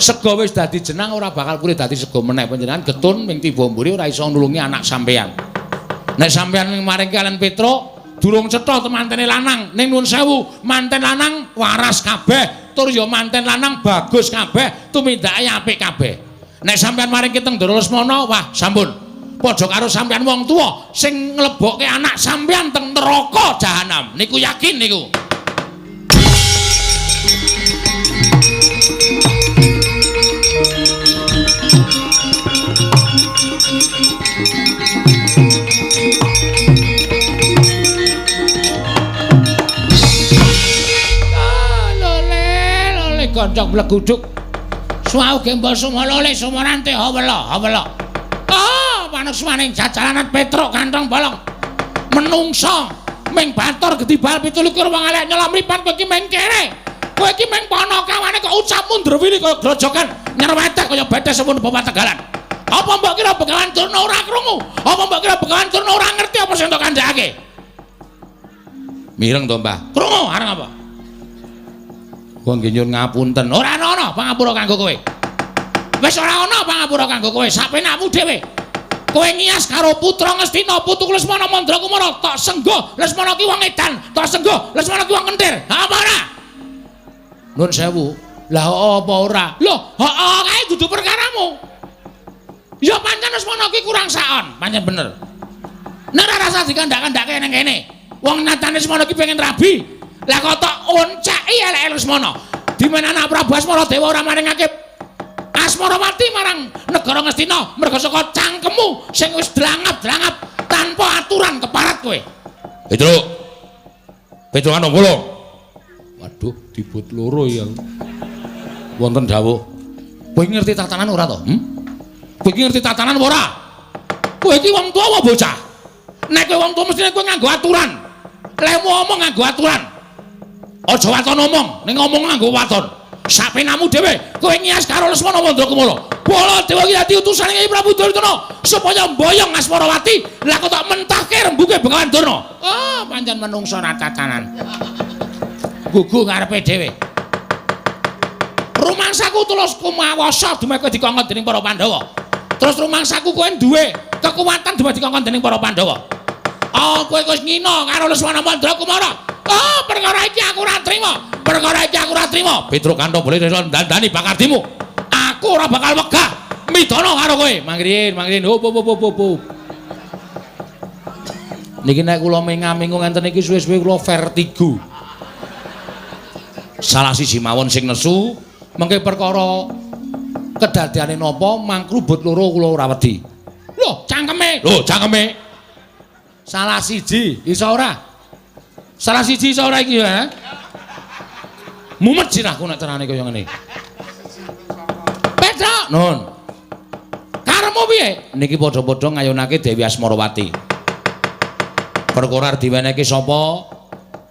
Sega wis dadi jenang ora bakal kuwi dadi sega meneh panjenengan getun ming timba buri ora iso nulungi anak sampeyan. Nek sampeyan maring kalian Petro durung cetha temantene lanang ning nuwun sewu manten lanang waras kabeh. Tur ya manten lanang bagus kabeh, tumindake apik kabeh. Nek sampean maring kiteng Ndara Lesmana, wah sampun. Padha karo sampean wong tuwa sing nglebokke anak sampean teng neraka jahanam. Niku yakin niku. Kancak bleguduk suau gembol sumolole sumorante hawela panusmaning jajalanan Petro kantong bolong menungso ming batur gedibal 17 wong elek nyelam lipan kowe iki ming kere kowe iki ming panakawane kok ucap mundur wili kaya grojogan nyerwetek kaya bedes sepun Bapak Tegalan apa mbok kira Begawan Durna ora krungu apa mbok kira Begawan Durna ora ngerti apa sing entuk kandhake Mireng to, Mbah. Krungu areng apa? Wong nggih nyuwun ngapunten. Ora ana pangapura kanggo kowe. Wis ora ana pangapura kanggo kowe, sapenakmu dhewe. Kowe ngias karo putra Ngastina, putu Lesmana Mandrakumara, tok senggo Lesmana ki wong edan, tok senggo Lesmana ki wong kentir. Apa ora? Nuwun sewu. Lah apa ora? Lho, heeh kae dudu perkaramu. Ya pancen Lesmana ki kurang saon, pancen bener. Nek ora rasa dikandak-kandake ning kene. Wong nyatane Lesmana ki pengen rabi. Lah kok tok oncaki elek Lesmana. Dimana anak Prabu Asmara Dewa ora maringake Asmarawati marang negara Ngastina merga saka cangkemmu sing wis drangap-drangap tanpa aturan keparat kowe. Petruk. Petruk ana kula. Waduh, dibut loro ya. Wonten dawuh. Kowe ngerti tatanan ora to? Kowe ngerti tatanan ora? Kowe iki wong tuwa apa bocah? Nek kowe wong tuwa mestine kowe nganggo aturan. Lemu omong nganggo aturan. Aja waton omong, ning ngomong nganggo waton. Sapenamu dhewe kowe ngias karo Lesmana Mandrakumara. Baladewa ki dadi utusane Kyai Prabu Duryudana supaya mboyong Asmarawati. Lah kok tak mentahke rembuge Bengawan Durna. Oh, pancen menungsa ra tatanan. Gugu ngarepe dhewe. Rumangsaku tulus kumawasa dumeke dikongkon dening para Pandhawa. Terus rumangsaku kowe duwe kekuatan dumeke dikongkon dening para Pandhawa. Oh, kowe wis ngina karo Lesmana Mandrakumara. Oh, perkara iki aku ora trima. Perkara iki aku ora trima. Petruk Kanto boleh dandani Bakardimu. Aku ora bakal wegah midana karo kowe. Mangrin. Hop. Niki nek kula mengamingu ngenten iki suwe-suwe kula vertigo. Salah siji mawon sing nesu, mengke perkara kedadeane napa mangkrubut loro kula ora wedi. Lho, cangkeme. Salah siji, iso ora? Salah siji iso ora iki ya? Mumet sirahku nek carane kaya ngene. Petruk, nun. Karepmu piye? Niki padha-padha ngayunake Dewi Asmarawati. Perkara diwenehke sapa?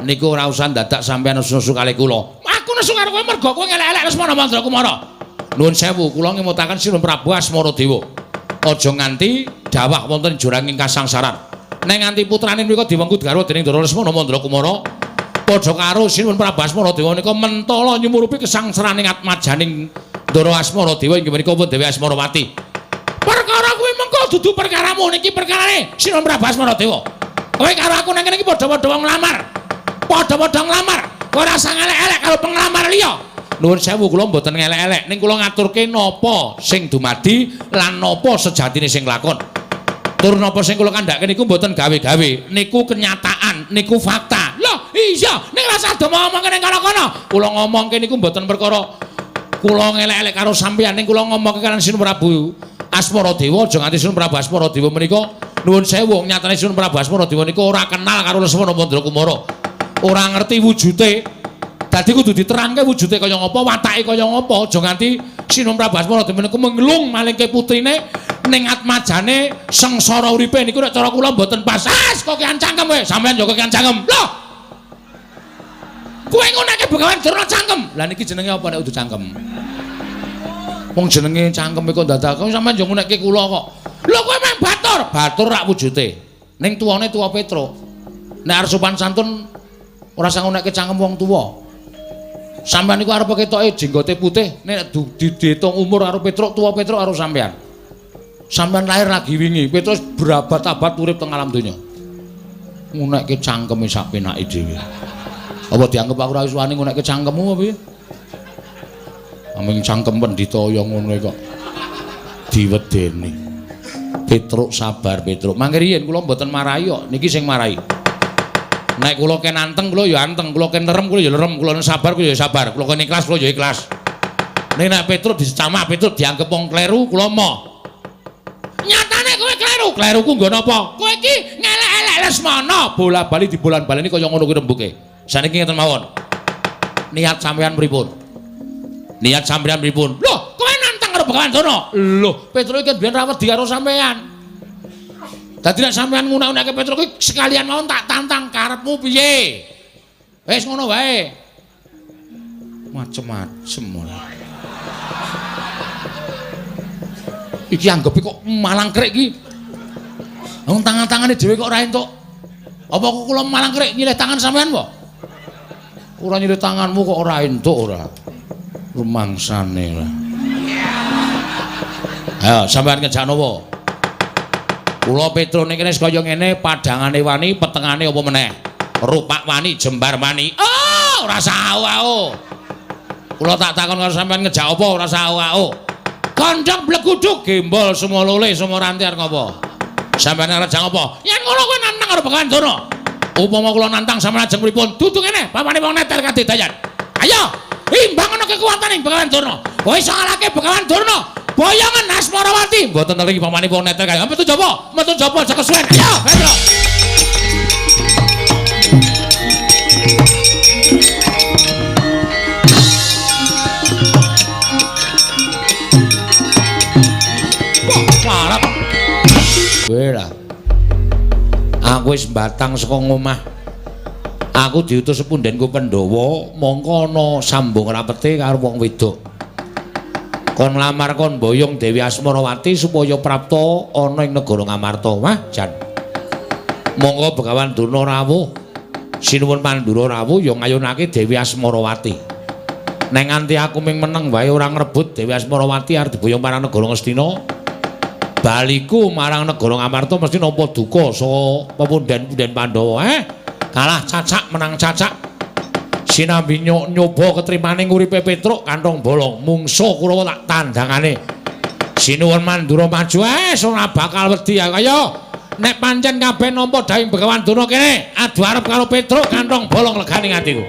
Niku ora usah dadak sampeyan nesu-nesu kalih kula. Aku nesu karo kowe mergo kowe ngelek-elek Lesmana Mandrakumara. Nuwun sewu, kula ngemutaken Sinuhun Prabu Asmaradewa. Aja nganti dawah wonten juranging kasangsaran. Nek nganti putrane mriku diwengkut garwa dening Ndara Lesmana Mandrakumara, padha karo Sinuhun Prabu Asmaradewa nika mentala nyumurupi kesangsaraning atmajaning Ndara Asmaradewa inggih menika pun Dewi Asmarawati. Perkara kuwi mengko dudu perkaramu, niki perkarane Sinuhun Prabu Asmaradewa. Kowe karo aku nang kene iki padha-padha wong nglamar. Padha-padha nglamar. Kowe ora usah ngelek-elek karo penglamar liya. Nuwun sewu kula mboten ngelek-elek, ning kula ngaturke napa sing dumadi lan napa sejatine sing lakon. Tur napa sing kula kandhake niku mboten gawe-gawe, niku kenyataan, niku fakta. Lho, iya, ning rasa do ngomongke ning kono-kono. Kula ngomongke niku mboten perkara kula ngelek-elek karo sampeyan, ning kula ngomongke kalian Sinuhun Prabu Asmaradewa, aja nganti Sinuhun Prabu Asmaradewa menika nuwun sewu, nyatane Sinuhun Prabu Asmaradewa niku ora kenal karo Lesmana Mandrakumara. Ora ngerti wujude. Dadi kudu diterangke wujude kaya ngapa, watake kaya ngapa, aja nganti Sinuhun Prabu Asmaradewa niku menglung malingke putrine ning atmajane sengsara uripe niku nek cara kula mboten pas. Kok kian cangkem kowe, sampean yo kian cangkem. Lho. Kowe ngunake Bengawan Durna cangkem. Lah niki jenenge apa nek udu cangkem? Wong jenenge cangkem kok dadak sampean yo ngunake kula kok. Lho kowe meh batur. Batur rak wujude. Ning tuwane tuwa Petruk. Nek arep sopan santun ora sang ngunake cangkem wong tuwa. Sampeyan niku arep ketoke jenggote putih, nek diitung umur karo Petruk, tuwa Petruk karo sampeyan. Sampeyan lahir lagi wingi, Petrus berabad-abad urip teng alam donya. Ngunekke cangkeme sak penake dhewe. Apa dianggep aku ora wani ngunekke cangkemmu apa piye? Aming cangkem pendhita kaya ngono kok diwedeni. Petruk sabar Petruk. Mangke riyen kula mboten marahi kok, niki sing marahi. Nek kula ken anteng kula ya anteng, kula ken nerem kula ya nerem, kula sabar kula ya sabar, kula ken ikhlas kula ya ikhlas. Nek Petruk dicamak Petruk dianggep wong kleru kula moh. Nyatane kowe kleru. Kleruku nggo napa? Kowe iki ngelek-elek Lesmana. Bola-bali dibolan-baleni kaya ngono kuwi rembuke. Saniki ngeten mawon. Niat sampean pripun? Niat sampean pripun? Lho, kowe nantang karo Bengawan Durna. Lho, Petruk iki biyen ra wedi karo sampean. Dadi nek sampean ngunak-unake Petruk iki sekalian mawon tak tantang karepmu piye? Wis ngono wae. Macem-macem ngono. Iki anggepe kok malang krek iki. Wong tangan-tangane dhewe kok ora entuk. Apa kula malang krek nyilih tangan sampean po? Ora nyilih tanganmu kok ora entuk ora. Rumangsane lah. Ayo sampean ngejak napa? Kula Petro ning kene kaya ngene, padhangane wani, petengane apa meneh? Rupak wani, jembar wani. Oh, ora sawu. Kula tak takon karo sampean ngejak apa ora sawu. Kondhong bleguduk gembol semua lole semua rantiar ngopo? Sampeyan ngejak apa? Yen ngono kowe nantang karo Begawan Durna. Upama kula nantang sampeyan ajeng pripun? Dudu kene, pamane wong neter kadidayan. Ayo, imbangana kekuwataning Begawan Durna. Kowe iso ngalahke Begawan Durna. Boyongan Asmarawati. Mboten ngerti pamane wong neter kaya. Metu jaba aja kesuwen. Ayo, Petro. Parap. Kowe lah. Aku wis batang saka ngomah. Aku diutus sepundenku Pandhawa, mongko ana sambung rapete karo wong wedok. Kon nglamar kon boyong Dewi Asmarawati supaya prapta ana ing negara Ngamarta. Wah, jan. Monggo Begawan Durna rawuh. Sinuwun Pandura rawuh ya ngayunake Dewi Asmarawati. Nek nganti aku ming meneng wae ora ngrebut Dewi Asmarawati arep diboyong marang negara Ngastina. Baliku marang negara Ngamarta mesti nampa duka saka pepundhen-pundhen Pandhawa. Kalah cacak menang cacak. Sinambi nyoba ketrimaning uripe Petruk kantong bolong mungsuh Kurawa tak tandangane. Sinuwun Mandura maju ora bakal wedi kaya nek pancen kabeh nampa dawuh Begawan Durna kene adu arep karo Petruk kantong bolong legane atiku.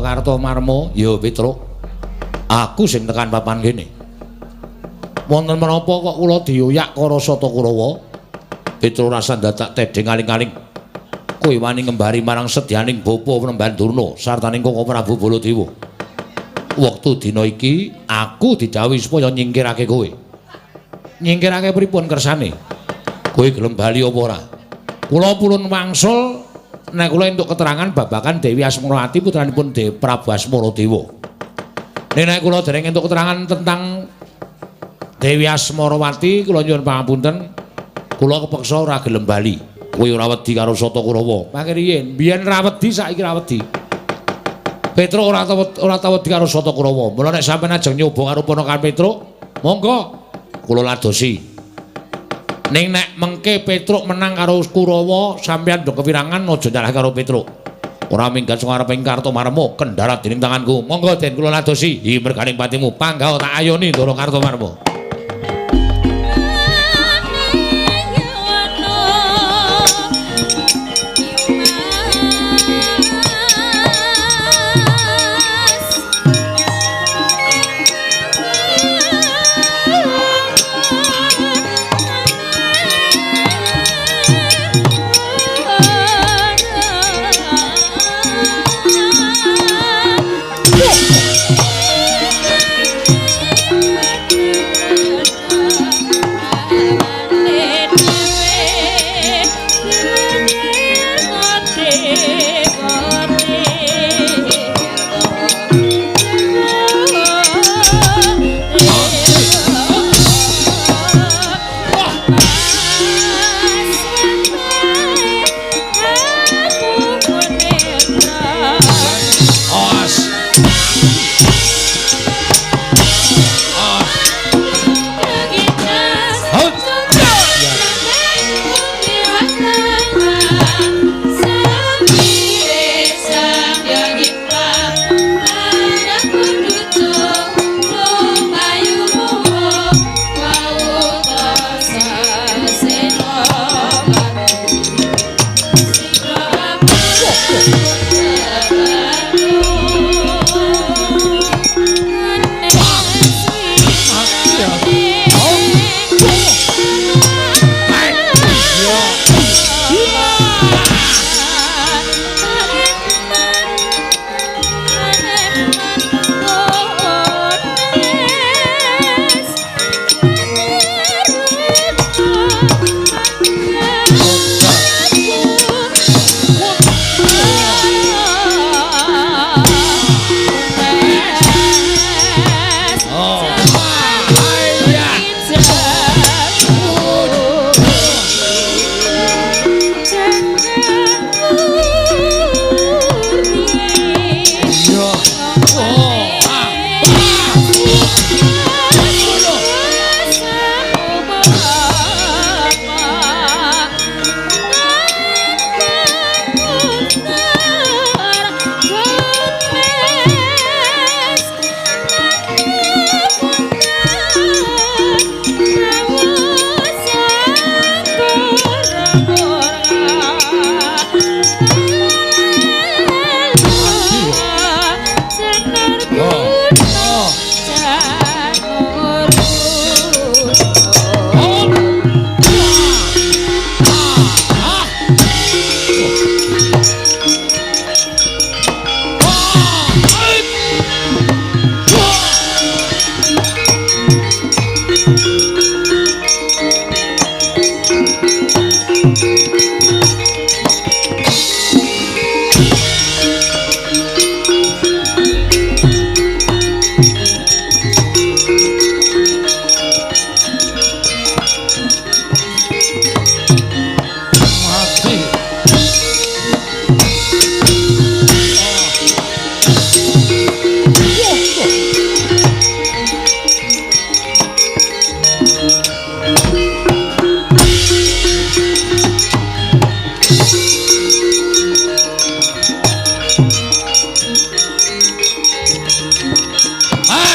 Karto Marmo, ya Petruk. Aku sing tekan papan kene. Wonten menapa kok kula dioyak karo Sata Kurawa? Petruk rasa dadak tedeng aling-aling. Kowe wani ngembari marang sedyaning bapa Penemban Durna sartaning Koko Prabu Baladewa. Wektu dina iki aku didhawuhi supaya nyingkirake kowe. Nyingkirake pripun kersane? Kowe gelem bali apa ora? Kula purun wangsul nek kula entuk keterangan babagan Dewi Asmarawati putranipun Dewi Prabu Asmaradewa. Nek kula dereng entuk keterangan tentang Dewi Asmarawati, kula nyuwun pangapunten, kula kepeksa ora gelem bali. Kowe ora wedi karo Sata Kurawa. Pakiriyen, biyen ra wedi saiki ra wedi. Petruk ora tau wedi karo Sata Kurawa. Mula nek sampeyan ajeng nyoba karo ponakan Petruk, monggo kula ladosi. Ning nek mengke Petruk menang karo Kurawa, sampeyan do kewirangan aja nyalahke karo Petruk. Ora minggat sing areping Kartomarma kendharat dening tanganku. Monggo den kula ladosi. Hi merganing patimu, panggawa tak ayoni Ndara Kartomarma.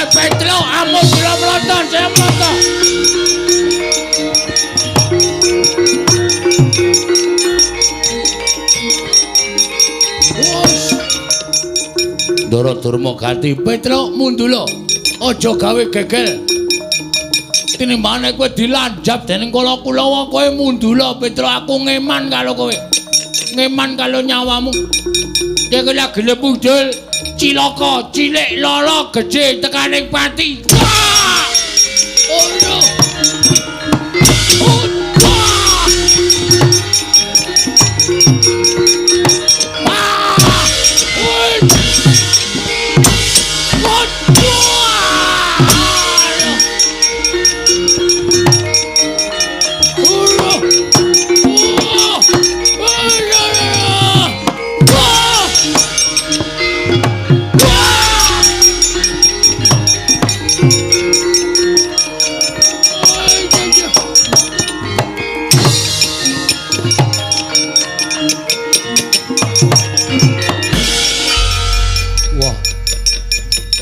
Petruk amun kula mlotot saya mlotot. Ndara Durma Gati Petruk mundula aja gawe gegel. Tinimbane kowe dilanjap dening Kala-Kulawa kowe mundula Petruk aku ngeman karo kowe. Ngeman karo nyawamu. Nek lagi lepudul cilaka cilik lala gedhe tekaning pati. Oh no. Oh.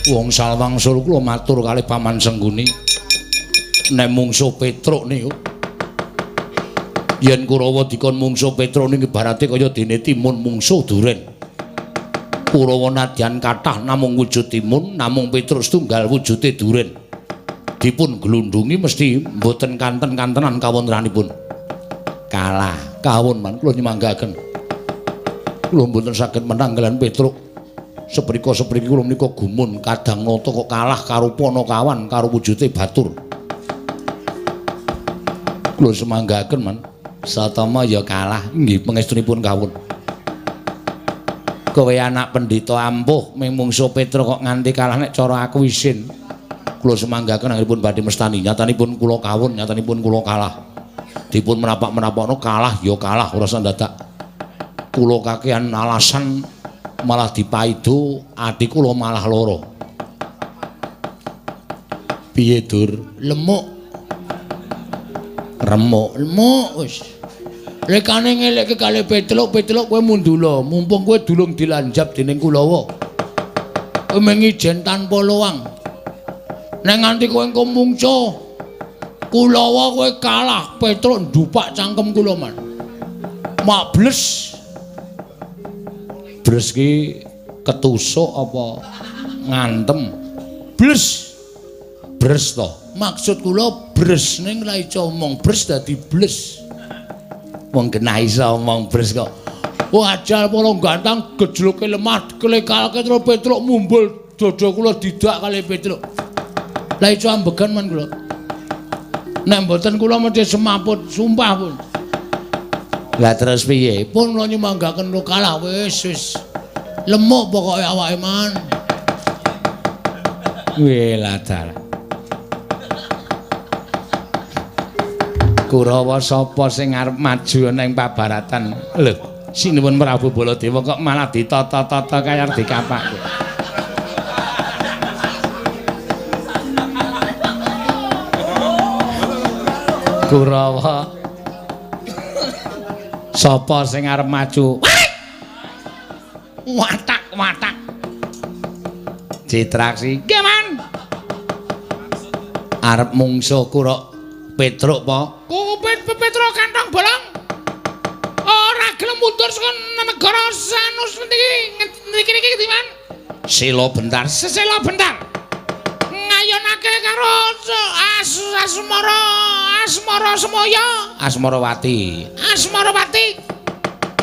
Wong Salwangsul kula matur kalih Paman Sengguni. Nek mungsuh Petruk niku. Yen Kurawa dikon mungsuh Petruk niku ibarate kaya dene timun mungsuh duren. Kurawa nadyan kathah namung wujud timun, namung Petruk setunggal wujude duren. Dipun glundhungi mesti mboten kanten-kantenan kawontenanipun. Kalah kawon man kula nyemanggaken. Kula mboten saged menang kaliyan Petruk. Seprika-sepriki kula menika gumun kadang nata kok kalah karo Panakawan karo wujude batur. Kula semanggaken man, satama ya kalah nggih pangestunipun kawon. Kowe anak pendhita ampuh ming mungsuh Petruk kok nganti kalah nek cara aku isin. Kula semanggaken anggipun badhe mestani nyatanipun kula kawon, nyatanipun kula kalah. Dipun menapak-menapakno kalah ya kalah ora sandadak. Kula kakehan alasan malah dipaido adik kula malah lara. Piye Dur? Lemuk. Remuk wis. Rekane ngelekke kalih Petruk kowe mundula, mumpung kowe dulung dilanjap dening Kulawa. Kowe mengijen tanpa luang. Nek nganti kowe engko mungsuh Kulawa kowe kalah, Petruk ndupak cangkem kula man. Mak bles. Bres ki ketusuk apa ngantem? Bles. Bres to. Maksud kula bres ning ra iso omong bres dadi bles. Wong kena iso omong bres kok. Wajal para gantang gejluke lemah klekalke terus Petruk mumbul dada kula didak kali Petruk. Lah iso ambegan man kula. Nek mboten kula mesti semaput sumpah pun. Lah terus piye? Pun kula nyemanggaken lu kalah wis. Lemuk pokoke awake man. Weh ladal. Kurawa sapa sing arep maju ana ing pabaratan? Lho, sinuwun Prabu Baladewa kok malah ditata-tata kaya dikapakke. Kurawa sapa sing arep maju? Watak. Citraksi. Nggih, Man. Arep mungsuh Kura Petruk apa? Petruk kantong bolong. Ora gelem mundur saka negara sanus niki ndi, Man? Sela bentar. Sela bentar. Ngayonake karo Asmara Semoyo. Asmarawati.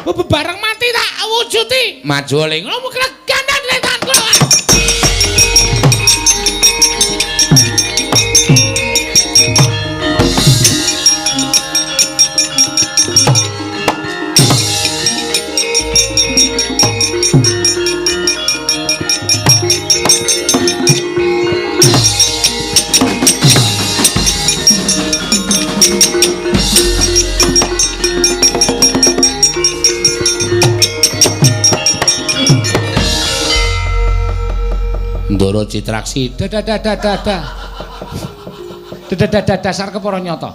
Bebareng mati tak wujuti. Maju ling. Ngono gandhan letan kula. Ndara Citraksi dasar kepara nyata.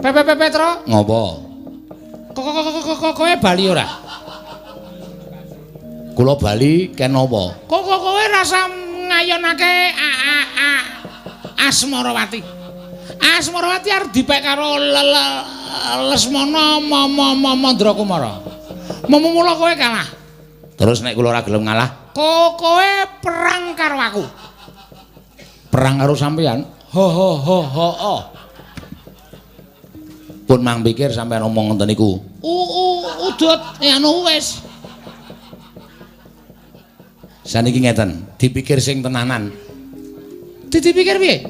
Petro ngopo? Kowe bali ora? Kula bali ken apa? Kowe rasa ngayonake Asmarawati. Asmarawati arep dipek karo Lesmana Mandrakumara. Mula kowe kalah. Terus nek kula ora gelem ngalah, kowe perang karo aku. perang karo sampeyan. Ho. Pun mang pikir sampeyan omong ngoten niku. Udut anu wis. Saniki ngeten, dipikir sing tenanan. Dipikir piye?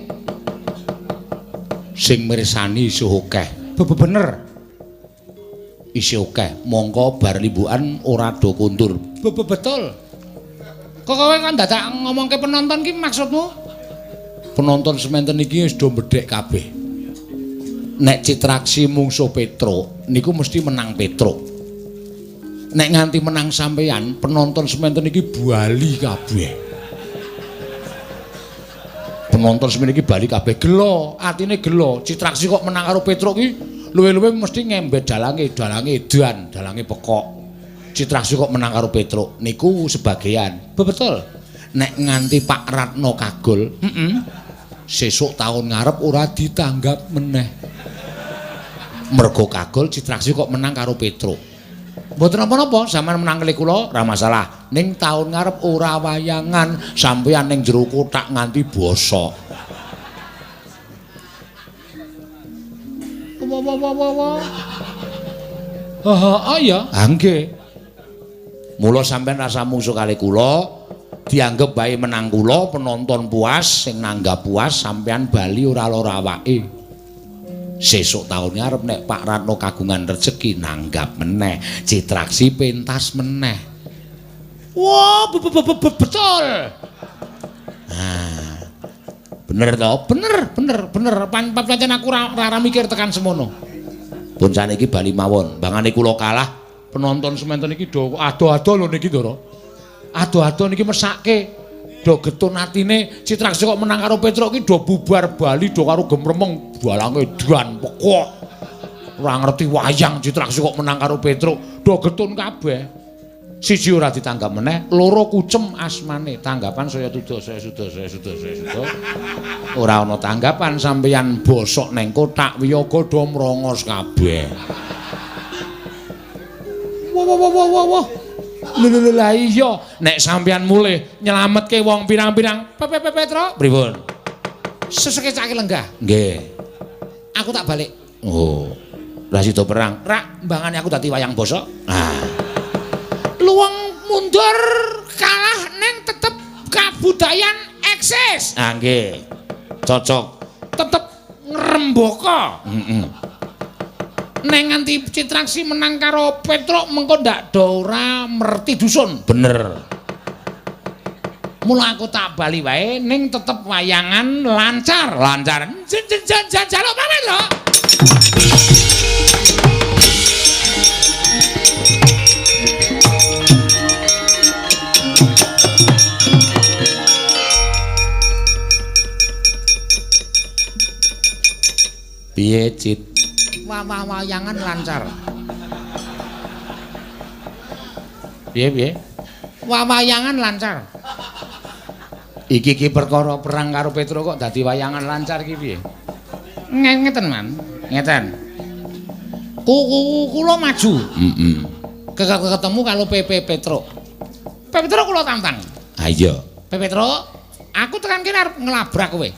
Sing mirsani isih akeh. Bener. Isih akeh. Mongko bar limbukan ora do kuntur. Betul. Kok kowe kan dadak ngomongke penonton ki maksudmu? Penonton semanten iki wis do mbedhek kabeh. Nek Citraksi mungsuh Petruk niku mesti menang Petruk. Nek nganti menang sampeyan, penonton semanten iki bali kabeh. Penonton semanten iki bali kabeh gelo, atine gelo. Citraksi kok menang karo Petruk ki luwe-luwe mesti ngembet dalange edan, dalange pekok. Citraksi kok menang karo Petruk niku sebagian. Betul. Nek nganti Pak Ratno kagol, sesuk taun ngarep ora ditanggap meneh. Mergo kagol Citraksi kok menang karo Petruk. Mboten napa-napa, sampeyan menang kali kula ora masalah. Ning taun ngarep ora wayangan, sampeyan ning jero kotak nganti bosok. Ya. Nggih. Mula sampeyan rasa mungsuh kali kula, dianggep bae menang kula, penonton puas, sing nanggap puas, sampeyan bali ora lara awake. Sesuk taun ngarep nek Pak Ratno kagungan rejeki nanggap meneh, Citraksi pentas meneh. Wah, betul. Nah. Bener to? Bener. Pancen aku ora mikir tekan semono. Pun saniki bali mawon, bangane kula kalah, penonton semanten iki do ado-ado lho niki Ndara. Ado-ado niki mesake. Do getun atine Citraksi kok menang karo Petruk ki do bubar bali do karo gemremeng balange edan pekok. Ora ngerti wayang Citraksi kok menang karo Petruk do getun kabeh. Siji ora ditanggap meneh, loro kucem asmane. Tanggapan saya sudah. Ora ana tanggapan sampeyan bosok neng kotak wiyaga do mrongos kabeh. Wah. Lha iya, nek sampeyan mulih nyelametke wong pirang-pirang, Petruk. Pripun? Sesekecake lenggah. Nggih. Aku tak balik. Oh. Lah sida perang. Rak, mbangane aku dadi wayang bosok. Ah. Luweng mundur kalah neng tetep kabudayan eksis. Ah nggih. Cocok. Tetep ngrembaka. Heeh. Neng nganti Citraksi menang karo Petruk mengko ndak do ora merti dusun. Bener. Mula aku tak bali wae ning tetep wayangan lancar. Jaluk pamit lho. Piye, Cit? Wayangan lancar. Piye? Wayangan lancar. Iki perkara perang karo Petruk kok dadi wayangan lancar iki piye? Ngeten, Man. Ngeten. Kula maju. Heeh. Ketemu kalau PP Petruk. Petruk kula tantang. Ha iya. Petruk, aku tekan kene arep ngelabrak kowe.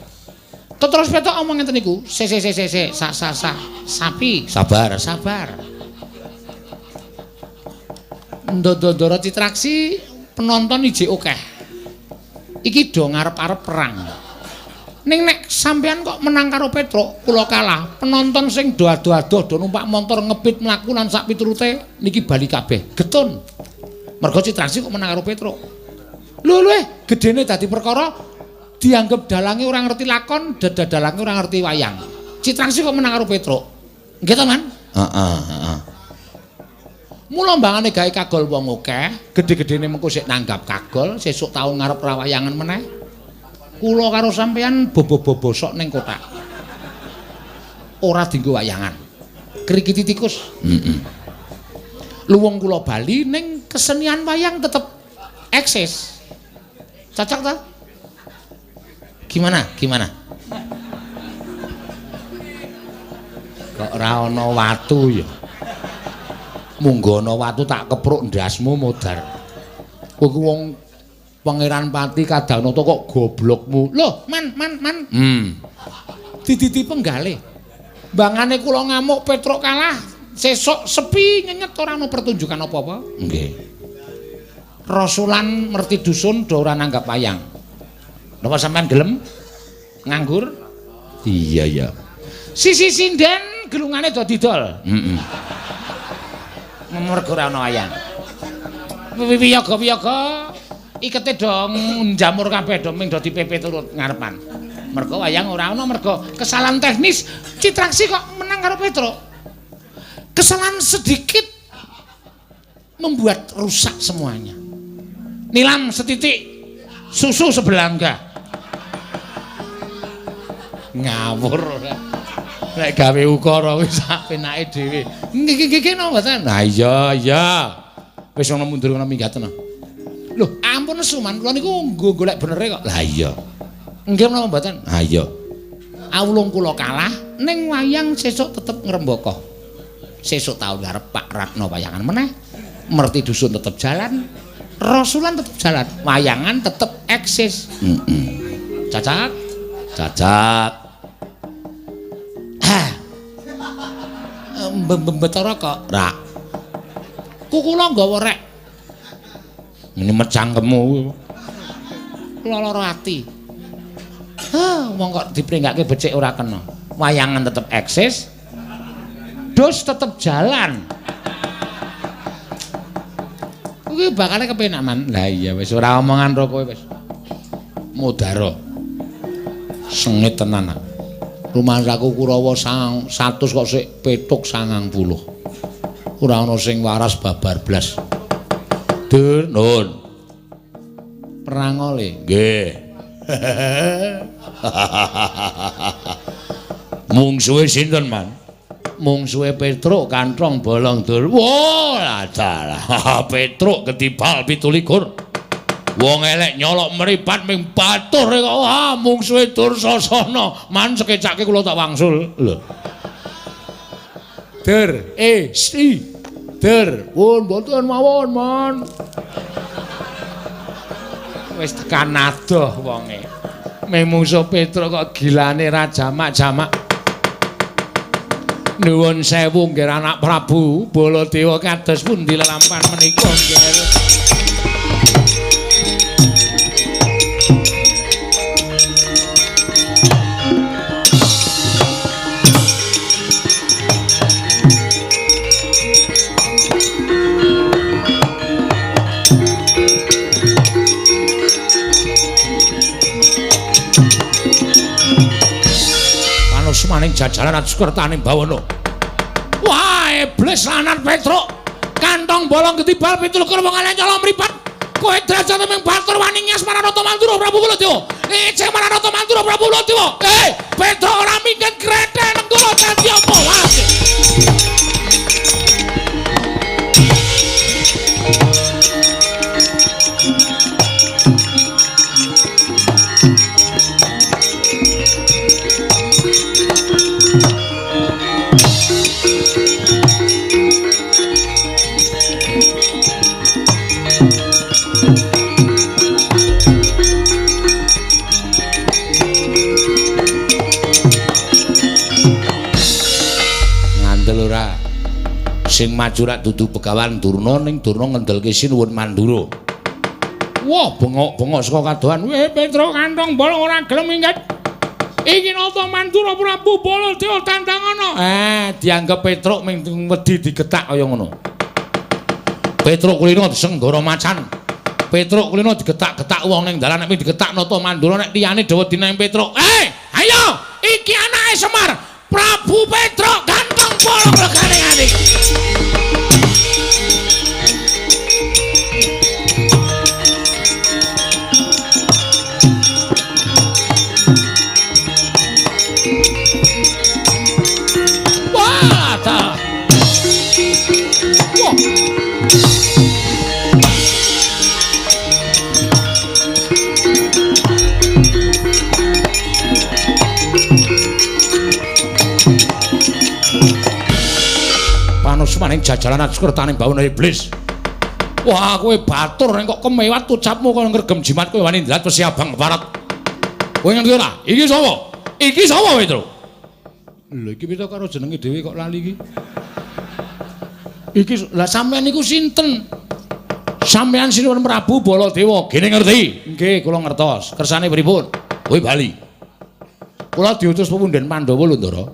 Terus Petruk omong ngeten niku. Sapi. Sabar. Ndara Citraksi penonton ijik akeh. Iki do ngarep-arep perang. Ning nek sampean kok menang karo Petruk, kula kalah. Penonton sing do ado-ado do numpak motor ngebit mlaku lan sak piturute niki bali kabeh. Getun. Mergo Citraksi kok menang karo Petruk. Lho, gedene dadi perkara dianggep dalange ora ngerti lakon, dalange ora ngerti wayang. Citraksi kok menang karo Petruk. Nggih to, Man? Heeh. Mula mbangane gawe kagol wong akeh, gedhe-gedhene mengko sik nanggap kagol, sesuk taun ngarep rawayangan meneh. Kula karo sampeyan bobo-bobosok ning kotak. Ora dienggo wayangan. Krikiti tikus. Heeh. Luwung kula bali ning kesenian wayang tetep eksis. Cocok ta? Gimana? Kok ora ana watu ya? Munggo ana watu tak kepruk ndasmu modar. Kowe wong Pangeran Pati Kadanata kok goblokmu. Loh, man. Diditi penggalih. Bangane kula ngamuk Petruk kalah, sesuk sepi nyenyet ora ana pertunjukan apa-apa. Nggih. Rasulan merti dusun do ora nanggap wayang. Napa sampean gelem nganggur? Iya. Sisi sinden gelungane do didol. Mergo ora ana wayang. Wiyaga ikete do njamur kabeh do ming do dipepe turut ngarepan. Mergo wayang ora ana mergo kesalahan teknis Citraksi kok menang karo Petruk. Kesalahan sedikit membuat rusak semuanya. Nilam setitik susu sebelangga. Ngawur. Nek gawe ukara wis apenake dhewe. Nggih napa mboten? Nah iya. Wis ana mundur ana minggaten. Lho, ampun Suman, kula niku golek benere kok. Lah iya. Nggih menapa mboten? Ha iya. Awulung kula kalah ning wayang sesuk tetep ngrembaka. Sesuk taun ngarep Pak Ratna wayangan meneh. Merti dusun tetep jalan. Rasulan tetep jalan. Wayangan tetep eksis. Cacat. Betara kok. Ra. Kukula nggawa rek. Ini mecangkemmu. Kula lara ati. Wong kok dipringgake becik ora kena. Wayangan tetep eksis. Dus tetep jalan. Kuwi bakale kepenak man. Lah iya wis ora omongan ro kowe wis. Mudara. Sengit tenan. Rumangsaku Kurawa 100 kok sik petuk 90. Ora ana sing waras babar blas. Dur nun. Perang oleh. Nggih. Mungsuhe sinten, Man? Mungsuhe Petruk Kanthong Bolong Dur. Wah, dalah. Petruk ketibal 17. Wong elek nyolok mripat ming batur kok. Mungsuhe Dursasana. Man sekecake kula tak wangsul. Lho. Dur, Dur, mboten mawon, Man. Wis tekan adoh wonge. Memungsuh Petruk kok gilane ra jamak-jamak. Nuwun sewu nggih anak Prabu Baladewa kados pundi lelampahan menika nggih. Maning jajaran Sukertaning Bawana. Wah, iblis lanat Petruk. Kanthong Bolong ketibal 17 wong elek nyolong mripat. Kowe derajate ming batur wani ngas Maranata Mantura Prabu Baladewa. Ijeng Maranata Mantura Prabu Baladewa. Petruk ora minggat grethek nang kula dadi apa wae. Sing maju rak dudu Begawan Durna ning Durna ngendelke Sinuwun Mandura. Wah, bengok-bengok saka kadohan. Petruk Kanthong Bolong ora gelem minggat. Iki nata Mandura Prabu Baladewa tandangana. Dianggep Petruk ming wedi digetak kaya ngono. Petruk kulino disenggara macan. Petruk kulino digetak-getak wong ning dalan nek digetak nata Mandura nek liyane dawa dina Petruk. Ayo, iki anake Semar. Prabu Petruk Kanthong Bolong legane ati. asmaning jajalan atskertaning bawana iblis. Wah, kowe batur nek kok kemewat ucapmu kaya ngregem jimat kowe wani ndrat Wesi Abang Barat. Kowe ngerti ora? Iki sapa? Iki sapa Petro? Lho iki pita karo jenenge dhewe kok lali iki. Iki lah sampean niku sinten? Sampean Sinuwun Prabu Baladewa. Gene ngerti? Nggih, kula ngertos. Kersane pripun? Kowe bali. Kula diutus pepundhen Pandhawa lho, Ndara.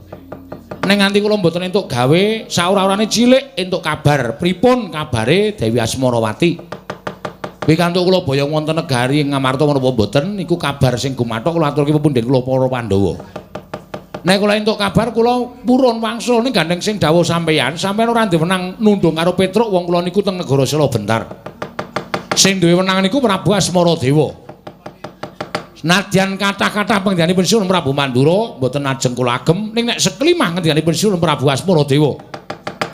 Ning nganti kula mboten entuk gawe saura-urane cilik entuk kabar pripun kabare Dewi Asmarawati. Pikantuk kula boyong wonten negari Ngamarta menapa mboten niku kabar sing gumathok kula aturke pepundhen kula para Pandhawa. Nek kula entuk kabar kula purun wangsul ning gandeng sing dawuh sampeyan ora diwenang nundung karo Petruk wong kula niku teng negara Sela bentar. Sing duwe wenang niku Prabu Asmaradewa. Nadyan kathah-kathah panggenipun Sinuwun Prabu Mandura mboten ajeng kula agem ning nek seklimah ngendikanipun Sinuwun Prabu Asmaradewa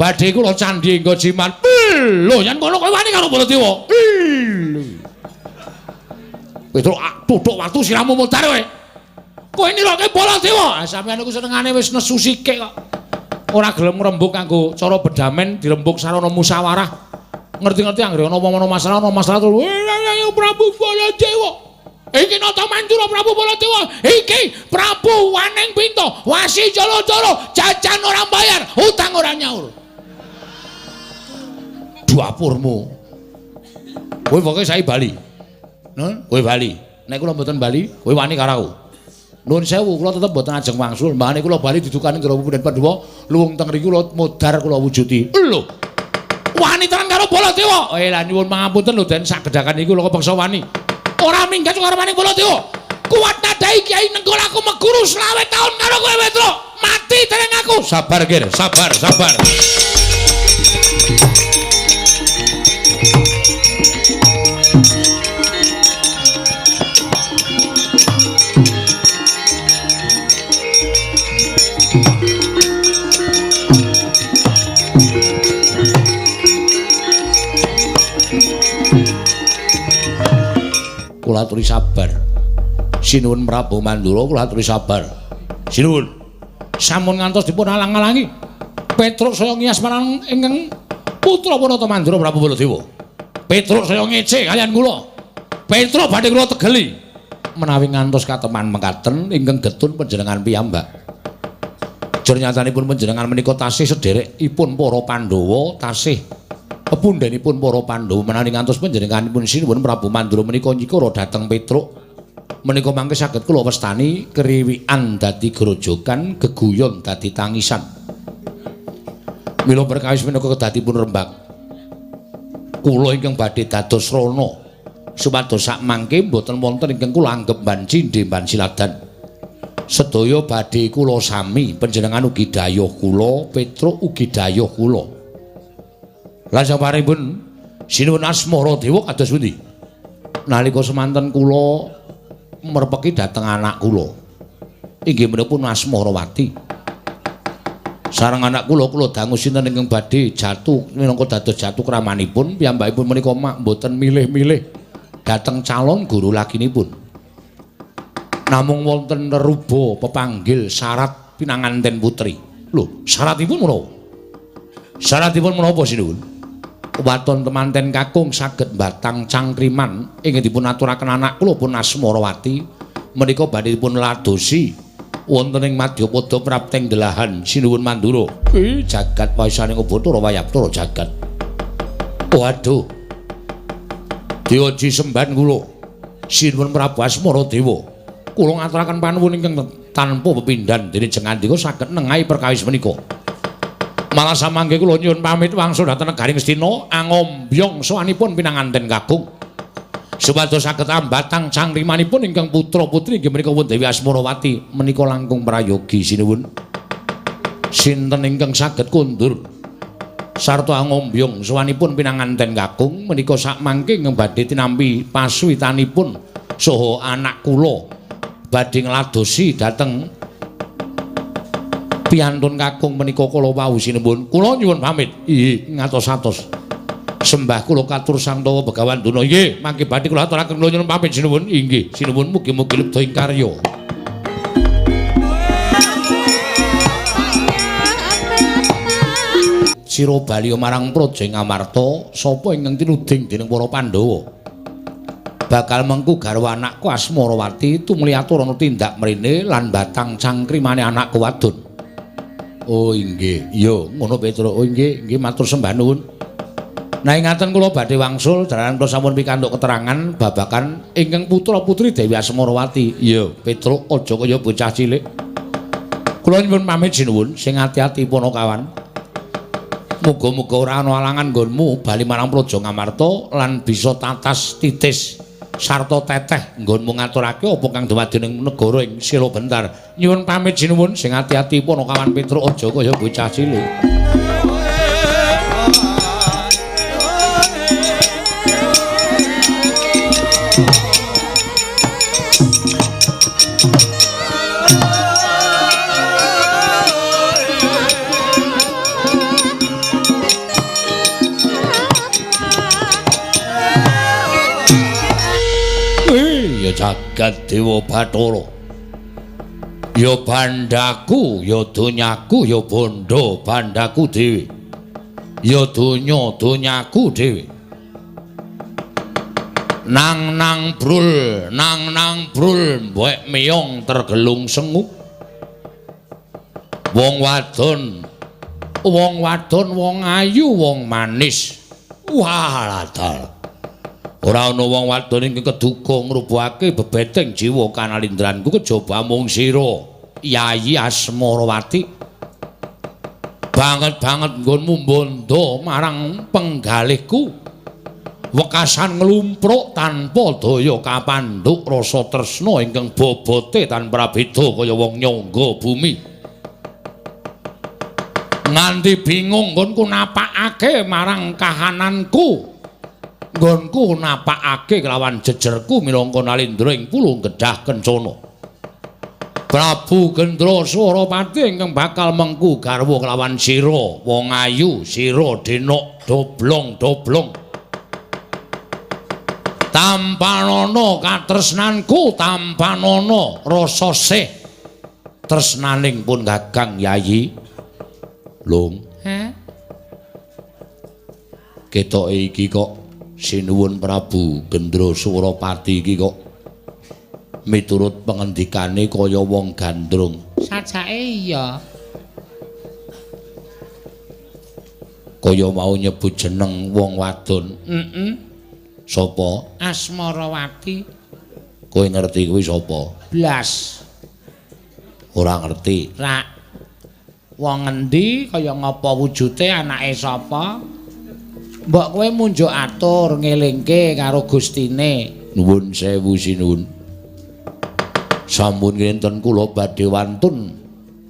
badhe kula candhi engko jimat lho yen kono kowe wani karo Baladewa Petruk tuthuk watu siramu mudhar kowe kowe niroke Baladewa sampeyan niku senengane wis nesu sikik kok ora gelem ngrembug kanggo cara bedamen dirembug sarana musyawarah ngerti-ngerti anggere ana masalah Prabu Baladewa iki nata Mandura Prabu Baladewa iki Prabu Waning Pinto wasi jolo-jolo jajan ora bayar utang ora nyaur dapurmu kowe pokoke sae bali kowe bali nek kula mboten bali kowe wani karo aku nuwun sewu kula tetep mboten ajeng wangsul mbane kula bali didukani karo Pepundhen Pandhawa luwung teng mriki kula modar kula wujuti lho wani tenan karo Baladewa lah nyuwun pangapunten lho den sagedhakan niku lho kepeksa wani ora minggat karo maning Baladewa. Kuwat nadai Kyai Nenggala aku meguru 20 taun karo kowe Petruk. Mati dereng aku. Sabar, Gir. Sabar. Kula aturi sabar. Sinuwun Prabu Mandura kula aturi sabar. Sinuwun. Sampun ngantos dipun alang-alangi. Petruk saya ngiyas marang ingkang putra Panata Mandura Prabu Baladewa. Petruk saya ngece kalian kula. Petruk badhe kula tegeli. Menawi ngantos kateman mekaten ingkang getun panjenengan piyambak. Jur nyatanipun panjenengan menika tasih sederekipun para Pandhawa tasih pepundhenipun para Pandhawa menawi ngantos panjenenganipun Sinuwun Prabu Mandura menika nyikara dhateng Petruk menika mangke saged kula wastani keriwikan dadi grojogan geguyon dadi tangisan mila perkawis menika kedadipun rembag kula ingkang badhe dados rana supados sak mangke boten wonten ingkang kula anggep banci ndemban siladan sedaya badhe kula sami panjenengan ugi dayuh kula Petruk ugi dayuh kula. Lah sabaripun Sinuwun Asmaradewa kados pundi? Nalika semanten kula merpeki dhateng anak kula. Inggih menipun Asmarawati. Sareng anak kula dangu sinten ingkang badhe jatuh minangka dados jatuh kramanipun piyambakipun menika mboten milih-milih dhateng calon guru lakinipun. Namung wonten ruba pepanggil syarat pinanganten putri. Lho, syaratipun menapa? Syaratipun menapa Sinuwun? Waton temanten kakung saged batang cangkriman ingkang dipun aturaken anak kula pun Asmarawati menika badhe dipun ladosi wonten ing Madyapada prapteng delahan Sinuwun Mandura. Jagat waisane Bathara Wayaptara jagat. Waduh. Dioji semban kula Sinuwun Prabu Asmaradewa. Kula ngaturaken panuwun ingkang tanpa pepindhan dening jengandika saged nengahi perkawis menika. Malah samangke kula nyuwun pamit wangsul dhateng negari Ngastina angombyong sowanipun pinanganten kakung supados saged ambatang cangrimanipun ingkang putra putri inggih menika Dewi Asmarawati menika langkung prayogi Sinuwun sinten ingkang saged kundur sarta angombyong sowanipun pinanganten kakung menika sakmangke ingkang badhe tinampi pasuwitanipun saha anak kula badhe ngladosi dhateng piantun kakung menika kala wau Sinuwun kula nyuwun pamit nggih ngatos-atos sembah kula katur Sang Tawa Begawan Duna nggih mangke badhe kula aturaken kula nyuwun pamit Sinuwun inggih Sinuwun mugi-mugi lebda ing karya sira bali marang Praja Ngamarta sapa ingkang tinuding dening para Pandhawa bakal mengku garwa anakku Asmarawati tumuli atur ana tindak mrene lan batang cangkrimane anakku wadon. Oh inggih, iya ngono Petro. Oh inggih, nggih matur sembah nuwun. Nah ingatan kula badhe wangsul jalaran kula sampun pikantuk keterangan babakan ingkang putra-putri Dewi Asmarawati. Iya, Petro aja kaya bocah cilik. Kula nyuwun pamit sinuwun, sing ati-ati Ponokawan. Muga-muga ora ana alangan nggonmu bali marang Praja Ngamarta lan bisa tatas titis sarta teteh nggonmu ngaturake apa kang dumadi ning negara ing Sila Bentar. Nyuwun pamit sinuwun, sing ati-ati Ponokawan Petro aja kaya bocah cilik. Jagat Dewa Bathara ya bandhaku ya donyaku ya bondo bandhaku dhewe ya donya donyaku dhewe nang brul mbek meyong tergelung sengu wong wadon wong ayu wong manis waladal. Ora ana wong wadon ingkang keduga ngrubuhake bebeteng jiwa kanalindranku kejaba mung sira Yayi Asmarawati. Banget-banget nggonmu bondo marang penggalihku. Wekasan nglumpruk tanpa daya kapandhuk rasa tresna ingkang bobote tanpa beda kaya wong nyangga bumi. Nganti bingung nggonku napakake marang kahananku. Nggonku napakake kelawan jejerku minangka nalindra ing Pulau Gedhah Kencana. Prabu Gendra Swaropati ingkang bakal mengku garwa kelawan sira wong ayu sira denok doblong-doblong. Tampanana katresnanku tampanana rasa sih tresnaning pun Kakang Yayi. Lung. Ketoke iki kok sinuwun Prabu Gendra Swaropati iki kok miturut pengendikane kaya wong gandrung. Sajake iya. Kaya mau nyebut jeneng wong wadon. Sapa? Asmarawati. Kowe ngerti kuwi sapa? Blas. Ora ngerti. Rak. Wong endi kaya ngapa wujude anake sapa? Mbok kowe munjuk atur ngelingke karo gustine. Nuwun sewu sinuwun. Sampun kinten kula badhe wantun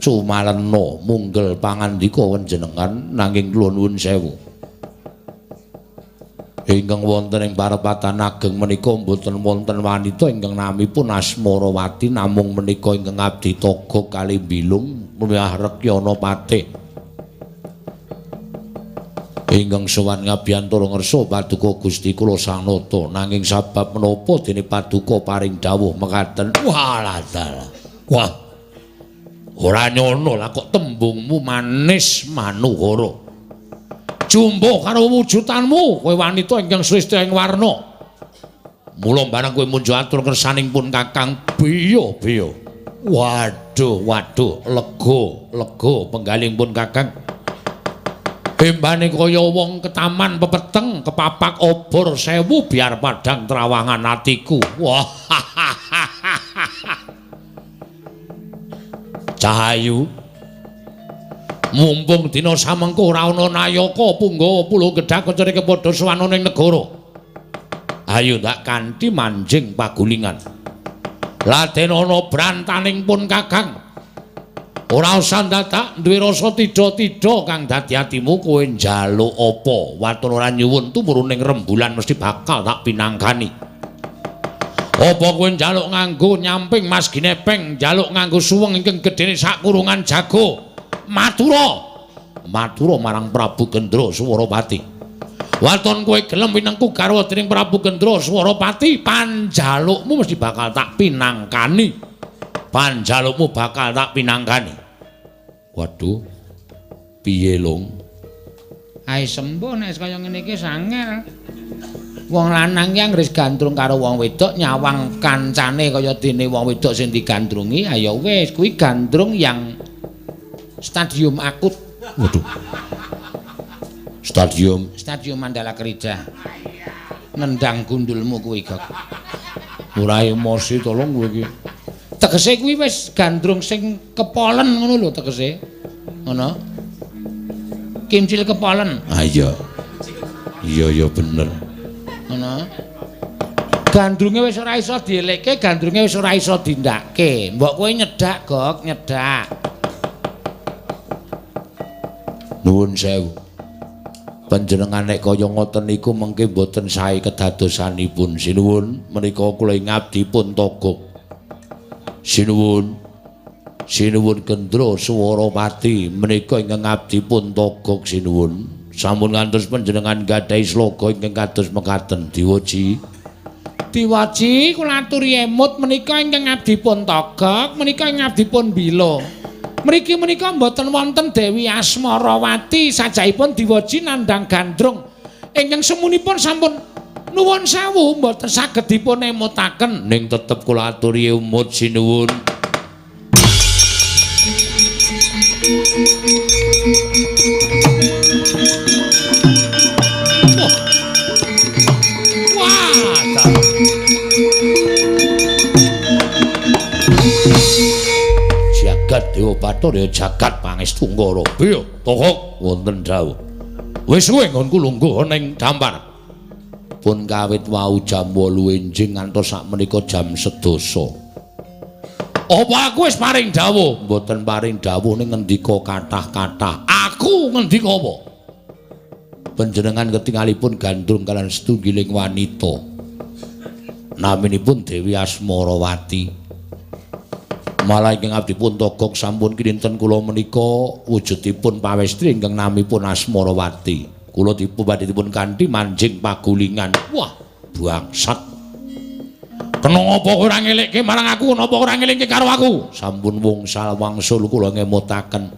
sumalena munggel pangandika panjenengan nanging kula nuwun sewu. Ingkang wonten ing parepatan ageng menika mboten wonten wanita ingkang namipun Asmarawati namung menika ingkang abdi toga kalih bilung Mbah Rekyana Patih. Ingkang sowan ngabiyantara ngersa paduka Gusti kula sanata nanging sabab menapa dene paduka paring dawuh mekaten. Waladal. Wah. Ora nyono lah kok tembungmu manis manuhara. Jumbo karo wujudanmu kowe wanita ingkang sresti ing warna. Mula barang kowe munjuk atur kersaning pun Kakang biya-biya. Waduh, lega penggaling pun Kakang. Embane kaya wong ketaman pepeteng kepapak obor sewu biar padang trawangan atiku. Wah. Cahayu. Mumpung dina samengko ora ana nayaka Punggawa Pulau Gedhah kancane kepadha sawana ning negara. Ayo tak kanthi manjing pagulingan. Laden ana brantaning pun Kakang. Ora usah dadak duwe rasa tida-tida kang dadi atimu kowe njaluk apa watun ora nyuwun tumuruning rembulan mesti bakal tak pinangkani. Apa kowe njaluk nganggo nyamping Mas Ginepeng, njaluk nganggo suweng ingkang gedene sak kurungan jago. Matura marang Prabu Gendra Swaropati. Watun kowe gelem pinengku garwa dening Prabu Gendra Swaropati, panjalukmu mesti bakal tak pinangkani. Panjalukmu bakal tak pinangkani. Waduh, piye Long? Ae sembuh nek kaya ngene iki sangel. Wong lanang ki anggere gandrung karo wong wedok nyawang kancane kaya dene wong wedok sing digandrungi, ya wis kuwi gandrung yang stadium akut. Waduh. Stadium Mandala Kerija. Nendang gundulmu kuwi, Gok. ora emosi tolong kowe iki. Tegese kuwi wis gandrung sing kepolen ngono lho tegese. Ngono. Kimcil kepolen. Ah iya. Iya bener. Ngono. Gandrunge wis ora iso dielekke, gandrunge wis ora iso dindakke. Mbok kowe nyedak, Gok, nyedak. Nuwun sewu. Panjenengan nek kaya ngoten niku mengke boten sae kedadosanipun. Sinuwun menika kula ngabdi pun togok. Sinuwun Gendro Suwarawati menika ingkang ngabdi pun togok sinuwun. Sampun ngantos panjenengan gadhahi sloga ingkang kados mekaten diwaji. Diwaji kula aturi emut menika ingkang ngabdi pun togok, menika ngabdi pun bila. Mriki menika mboten wonten Dewi Asmarawati sajaipun diwaji nandhang gandrung. Ingkang semunipun sampun nuwun sewu mboten saged dipun emutaken. Ning tetep kula aturi emut sinuwun. Jagat Dewa Bathara jagat Pangestu-Nggara. Iya, Togok wonten dawuh. Wis suwe nggonku lungguh ning dampar. Pun kawit wau jam 8 enjing ngantos sakmenika jam 11. Apa aku wis paring dawuh? Mboten paring dawuh ning ngendika kathah-kathah. Aku ngendika apa? Panjenengan ketingalipun gandrung kalian setunggiling wanita. Naminipun Dewi Asmarawati. Malah ingkang abdi pun togok sampun kinten kula menika wujudipun pawestri ingkang namipun Asmarawati. Kula dipun kanthi manjing pagulingan. Wah, bangsat. Kena apa ora ngelekke marang aku, napa ora ngelingke karo aku? Sampun wungsal wangsul kula ngemutaken.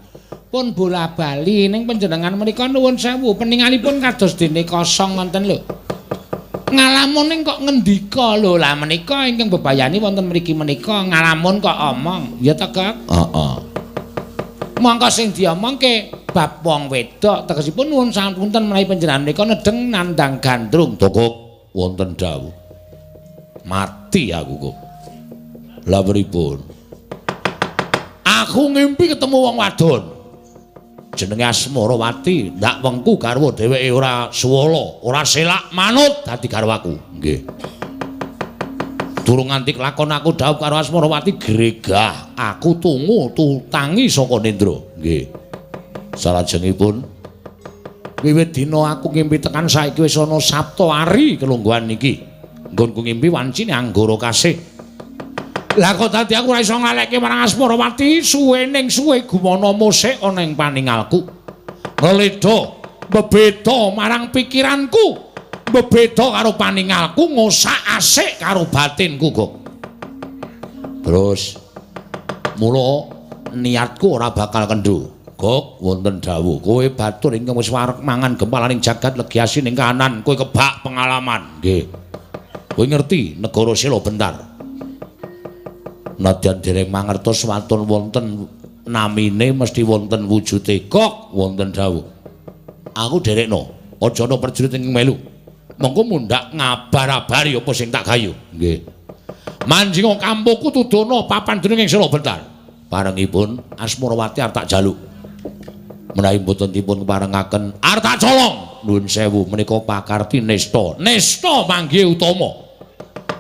Pun bola-bali ning panjenengan menika nuwun sewu peningalipun kados dene kosong wonten lho. Ngalamun kok ngendika lho lah menika ingkang bebayani wonten mriki menika ngalamun kok omong ya Tegak. Heeh. Mangka sing diomongke bab wong wedok tegesipun nuwun sapunten menawi panjenengan menika nedeng nandhang gandrung. Togok wonten dawuh. Mati aku kok. Lah pripun? Aku ngimpi ketemu wong wadon. Jenenge Asmarawati, ndak wengku garwa dheweke ora suwala, ora selak manut dadi garwa aku. Nggih. Durung nganti lakon aku dawuh karo Asmarawati gregah, aku tungu tutangi saka Nendra. Nggih. Salajengipun wiwit dina aku ngimpi tekan saiki wis ana Sabtu ari kelungguhan niki. Nggonku ngimpi wancine anggara kasih. Lah kok dadi aku ora iso ngalekke marang Asmarawati, suwe ning suwe gumana musik ana ing paningalku. Ngledha bebeda marang pikiranku, bebeda karo paningalku, ngosak asik karo batinku, Gok. Terus mula niatku ora bakal kendho. Gok wonten dawuh, kowe batur ingkang wis wareg mangan gempalaning jagat legiasi ning kanan, kowe kebak pengalaman. Nggih. Kowe ngerti negara Sela Bentar. Nadyan dereng mangertos watun wonten namine mesti wonten wujude. Kok wonten dawuh. Aku derekno, aja ana prajurit ing melu. Mengko mundhak ngabar-abari apa sing tak gayu. Nggih. Manjing kampungku tudono papan dening Sela Bentar. Parengipun Asmarawati arep tak jaluk. Menawi mboten dipun parengaken arep tak colong. Nuwun sewu menika pakarti nesta. Nesta manggih utama.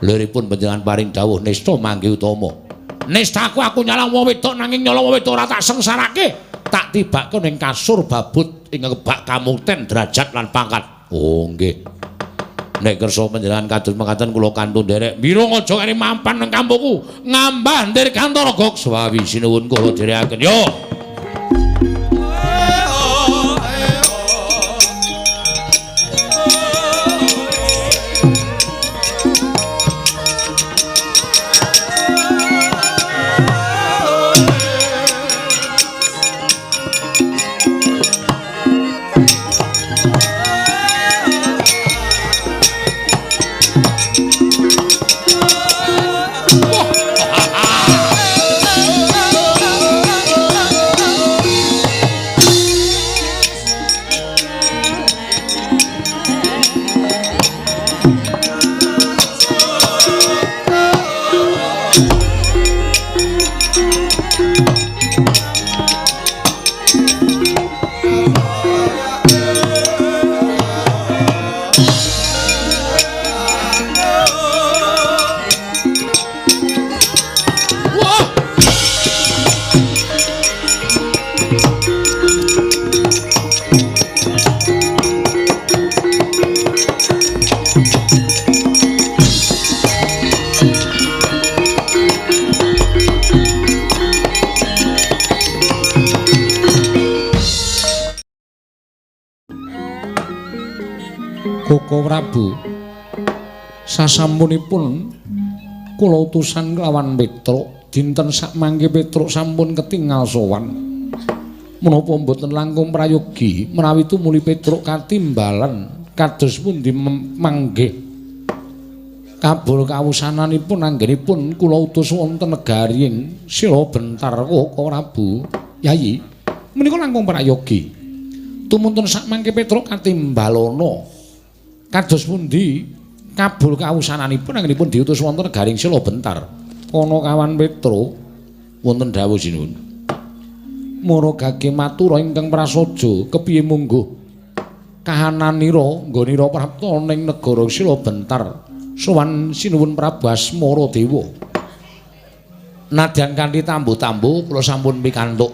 Liripun panjenengan paring dawuh nesta manggih utama. Nestaku aku nyalang wong wedok nanging nyolong wong wedok ora tak sengsarake. Tak tibake ning kasur babut ing kebak kamuten derajat lan pangkat. Oh nggih. Nek kersa panjenengan kados mekaten kula kantun nderek mirung aja kene mampan nang kampungku. Ngambah ndir kantor Gok Swawi sinuwun kula dherekaken. Yo. Koko Prabu. Sasampunipun kula utusan kelawan Petruk, dinten sakmangke Petruk sampun ketingal sowan. Menapa mboten langkung prayogi menawi tumuli Petruk katimbalan kados pundi manggih kabul kawusananipun anggenipun kula utus wonten negari ing Sila Bentar Koko Prabu. Yayi, menika langkung prayogi. Tumuntun sakmangke Petruk katimbalana kados pundi kabul kawusananipun anggenipun diutus wonten negari ing Sila Bentar. Ana kawan Petruk wonten dawuh sinuwun. Murugake matura ingkang prasaja kepiye mungguh kahananira nggonira prapta ning negara Sila Bentar. Sowan sinuwun Prabu Asmara Dewa. Nadyan kanthi tambu-tambu kula sampun pikantuk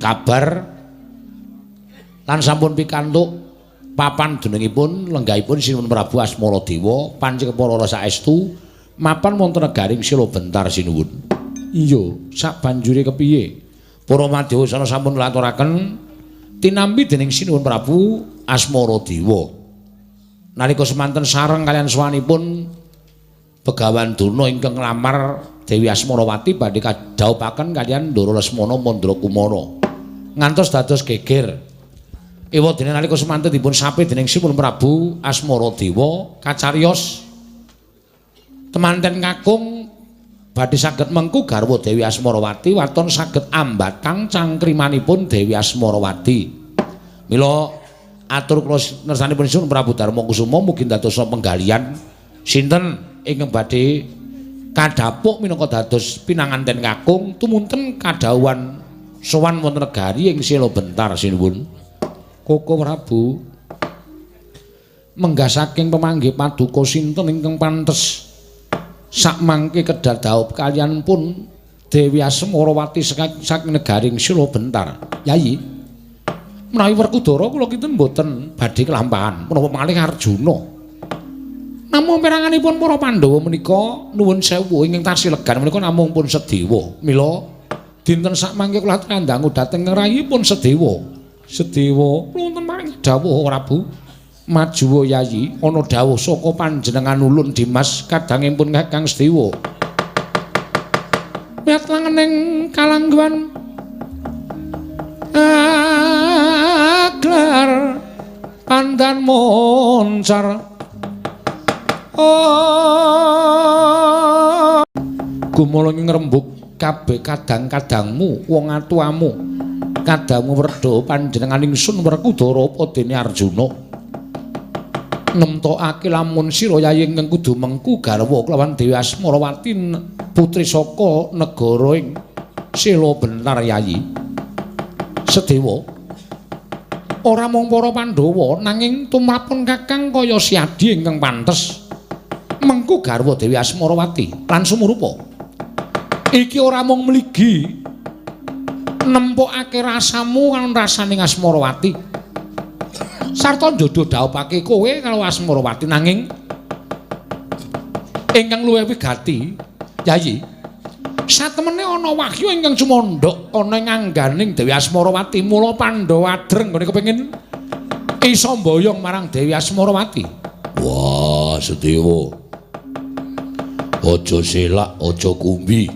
kabar lan sampun pikantuk papan jenengipun lenggahipun sinuwun Prabu Asmara Dewa pancen para saestu mapan wonten negaring Sila Bentar sinuwun. Iya, sak banjure kepiye? Para madyausana sampun ngaturaken tinampi dening sinuwun Prabu Asmara Dewa. Nalika semanten sareng kalian sawanipun Begawan Durna ingkang nglamar Dewi Asmarawati badhe kadhawuhaken kalian Ndara Lesmana Mandrakumara. Ngantos dados geger. Ewadene nalika semanten dipun sape dening sinuwun Prabu Asmara Dewa kacariyos temanten kakung badhe saged mengku garwa Dewi Asmarawati waton saged ambatang cangkrimanipun Dewi Asmarawati. Mila atur kula nersanipun sinuwun Prabu Darma Kusuma mugi dadosa penggalian sinten ingkang badhe kadhapuk minangka dados pinanganten kakung tumunten kadhawuhan sowan wonten negari ing Sila Bentar sinuwun. Koko Prabu menggah saking pemanggih paduka sinten ingkang pantes sakmangke kedadhawuh kaliyan pun Dewi Asmarawati saking negaring Sila Bentar. Yayi, menawi Werkudara kula kinten mboten badhe kelampahan menapa malih Arjuna. Namung peranganipun para Pandhawa menika nuwun sewu ingkang tasih legan menika namung pun Sedewa. Mila dinten sakmangke kula kandangu dhateng rayipun Sedewa. Sedewa wonten maring dawuh Prabu. Maju Yayi, ana dawuh saka panjenengan ulun Dimas kadangipun Kakang Sedewa. Miat langening kalangguan aglar pandan moncar. Gumala ngrembug kabeh kadang-kadangmu wong atuamu kadangmu Werda panjenengan ingsun Werkudara apa dene Arjuna nemtokake lamun sira Yayi ingkang kudu mengku garwa kelawan Dewi Asmarawati putri saka negara ing Sila Bentar. Yayi Sedewa ora mung para Pandhawa nanging tumrapun Kakang kaya Siadi ingkang pantes mengku garwa Dewi Asmarawati lan sumurupa iki ora mung mligi nempokake rasamu kan rasaning Asmarawati sarta njodoh dhawuhake kowe karo Asmarawati nanging ingkang luwih wigati Yayi satemene ana wahyu ingkang sumandhak ana ing angganing Dewi Asmarawati mula Pandhawa adreng ngene kepengin isa mboyong marang Dewi Asmarawati. Wah, Sedewa, aja selak, aja kumbi.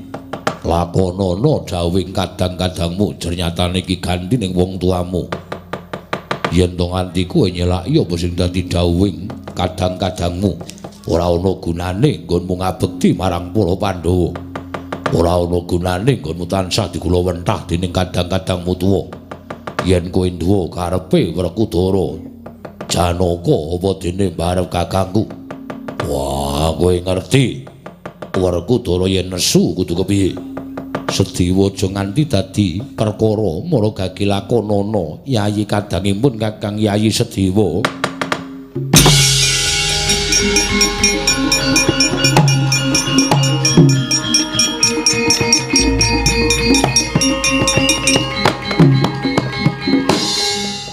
Lakonana dawuhing kadang-kadangmu jernyatane iki ganti ning wong tuamu. Yen to nganti kowe nyelaki apa sing dadi dawuhing kadang-kadangmu, ora ana gunane nggonmu ngabekti marang para Pandhawa. Ora ana gunane nggonmu tansah digulawentah dening kadang-kadangmu tuwa. Yen kowe duwe karepe Werkudara Janaka apa dene barep kakangku. Wah, kowe ngerti Werkudara yen nesu kudu kepiye? Sedewa aja nganti dadi perkara mara gage lakonana Yayi kadangipun Kakang Yayi Sedewa.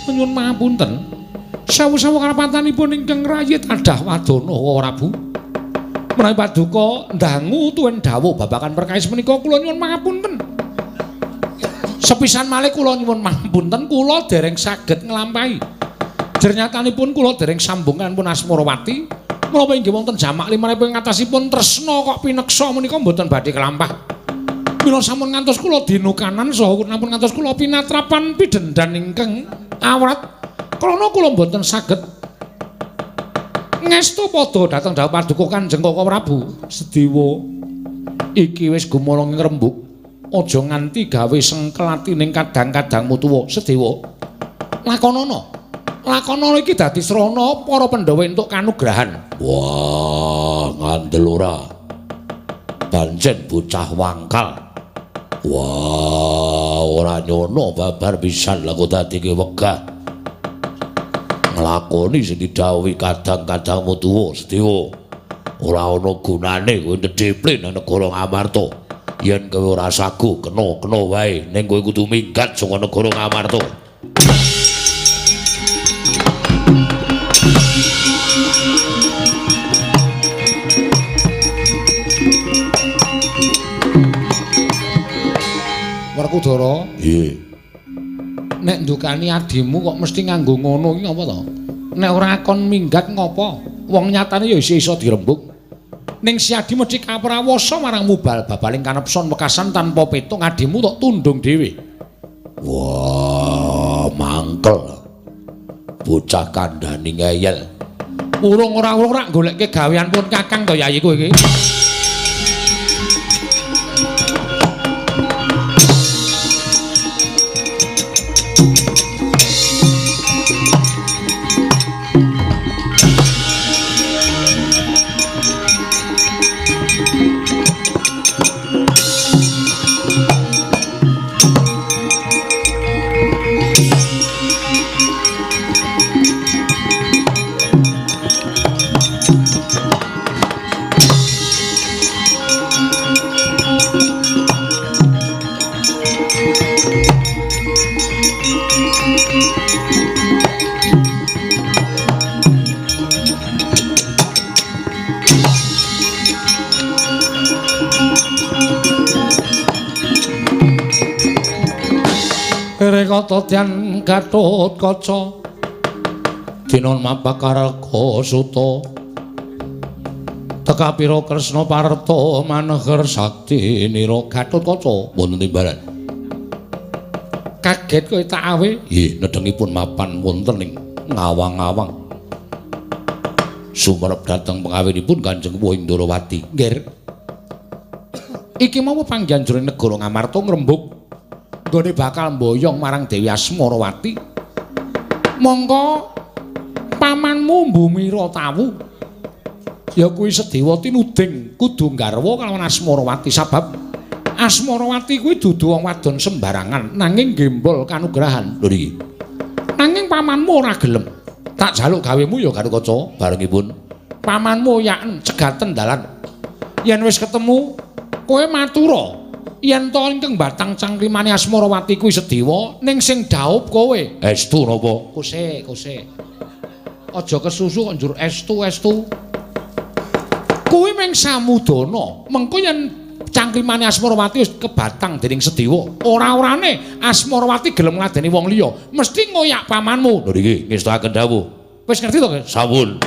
Nyuwun pangapunten. Sawu-sawu karapatanipun ingkang rayit adah wadana Prabu. Menawi paduka ndangu tuwin dawuh babakan perkawis menika kula nyuwun pangapunten. Sepisan malih kula nyuwun pangapunten kula dereng saged nglampahi Jernyatanipun kula dereng sambunganipun Asmarawati. Menapa inggih wonten jamak limanipun ngatasipun tresna kok pineksa menika mboten badhe kelampah. Mila sampun ngantos kula dinukanan saha nampun ngantos kula pinatrapan pidendhan ingkang awrat. Krana kula mboten saged ngestu padha dhateng dawuh paduka Kanjeng Kaka Prabu. Sedewa iki wis gumolong ngrembug. Aja nganti gawe sengkel atining kadang-kadangmu tuwa. Sedewa lakonana. Lakonana iki dadi srana para Pandhawa entuk kanugrahan. Wah, ngandel ora. Pancen bocah wangkal. Wah, ora nyono babar pisan lha kok dadi wegah. Nglakoni sing didhawuhi kadang-kadangmu tuwa, Sedewa. Ora ana gunane kowe ndheple nang negara Ngamarta. Yen kowe ora sagu kena wae, ning kowe kudu minggat saka negara Ngamarta. Werkudara, Nggih. nek ndukani adimu kok mesti nganggo ngono iki apa to? Nek ora kon minggat ngopo? Wong nyatane ya isih iso dirembug. Ning si Adi mesti kaprawasa marang mubal babaling kanepson wekasan tanpa petung adimu tok tundung dhewe. Wah, mangkel. Bocah kandhani ngeyel. Urung ora goleke gawean pun Kakang to yayi kowe iki. Rekotodyan Gatotkaca Dinon Mapakaraka Suta Tekapira Kresna Parta Maneher Sakti Nira Gatotkaca wonten timbalan. Kaget kowe tak awe? Nggih, nedhengipun mapan wonten ing ngawang-awang. Sumerep dhateng pengawinipun Kanjeng Wuh Indrawati. Nggih. Iki mau pangjanjure negara Ngamarta ngrembug nggone bakal mboyong marang Dewi Asmarawati. Mongko pamanmu Mbumira tawu. Ya kuwi Sedewa tinuding kudu garwa kalawan Asmarawati sabab Asmarawati kuwi dudu wong wadon sembarangan nanging gembol kanugrahan. Lho niki. Nanging pamanmu ora gelem. Tak jaluk gawemu ya Gatotkaca Barengipun pamanmu yaken cegaten dalan. Yen wis ketemu kowe matura yen to ingkang batang cangkrimane Asmarawati kuwi Sedewa ning sing dhaup kowe. estu napa? Kuse. Aja kesusu kok njur estu. Kuwi meng samudana. Mengko yen cangkrimane Asmarawati wis kebatang dening Sedewa, ora-orane Asmarawati gelem ngladeni wong liya, mesti ngoyak pamanmu. Lho niki ngestakaken dawuh. Wis ngerti to, Guys? Sampun.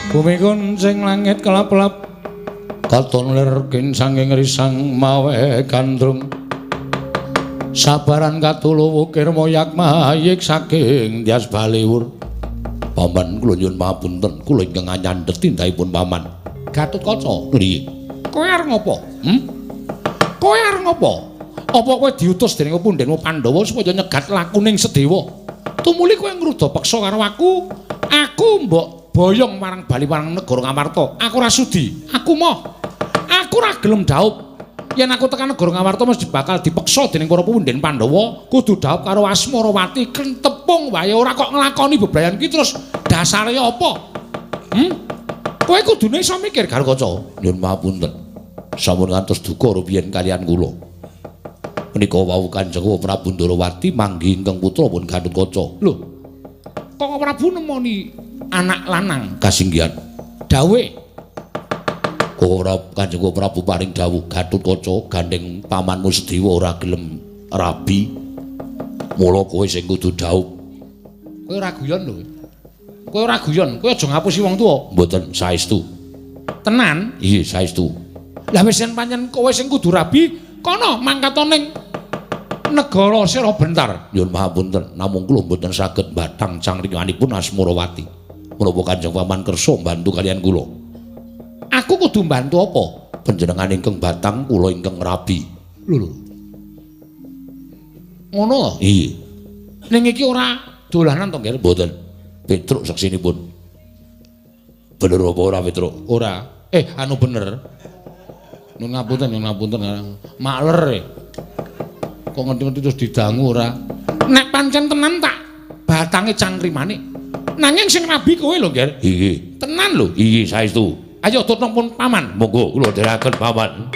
Bumi kuncing langit kelap-kelap katon lir kinsanging risang mawe gandrung sabaran katulu wukir moyak mayik saking Dyas Baliwur. Paman kula nyuwun pangapunten, kula ingkang nyandhet tindakipun paman. Gatotkaca, Nggih. kowe arep ngopo? Kowe arep ngopo? Apa kowe diutus dening pundenmu Pandhawa supaya nyegat lakuning Sedewa? Tumuli kowe ngruda peksa karo aku mbok boyong marang bali marang negara Ngamarta. Aku ora sudi. Aku ora gelem dhaup. Yen aku tekan negara Ngamarta mesti bakal dipeksa dening para pundhen Pandhawa kudu dhaup karo Asmarawati kentepung wae ora kok nglakoni bebrayan ki terus dasare apa? Kowe kudune iso mikir karo kaca. Nyuwun pamunten. Sampun ngantos duka rumiyin kaliyan kula. Menika wau Kanjeng Prabu Ndarawati manggi ingkang putra pun Gatotkaca. Lho. Kok Prabu nemoni anak lanang kasinggihan dawuhe ora Kanjeng Prabu paring dawuh Gatotkaca gandeng pamanmu Sedewa ora gelem rabi. Mula kowe sing kudu dhaup. Kowe ora guyon lho. Kowe ora guyon, kowe aja ngapusi wong tuwa. Mboten saestu. Tenan? Iya saestu. Lah wis yen pancen kowe sing kudu rabi, kono mangkat ning negara Sira Bentar. Nyuwun pamunten, namung kula mboten saged mbathang cangrimanipun Asmarawati. Menapa Kanjeng Paman kersa mbantu kaliyan kula? Aku kudu mbantu apa? Panjenengan ingkang batang, kula ingkang rabi. Lho. Ngono? Iya. Ning iki ora dolanan to, Nger? Mboten. Petruk seksinipun. Bener apa ora Petruk? Ora. Anu bener. Nyuwun ngapunten. Makler. Kok ngerti-ngerti terus didangu ora? Nek pancen tenan tak batange cangkrimane. Nanging sing rabi kowe lho, Nger. Iya. Tenan lho. Iya saestu. Ayo tutun pun paman. Monggo kula dherekaken paman.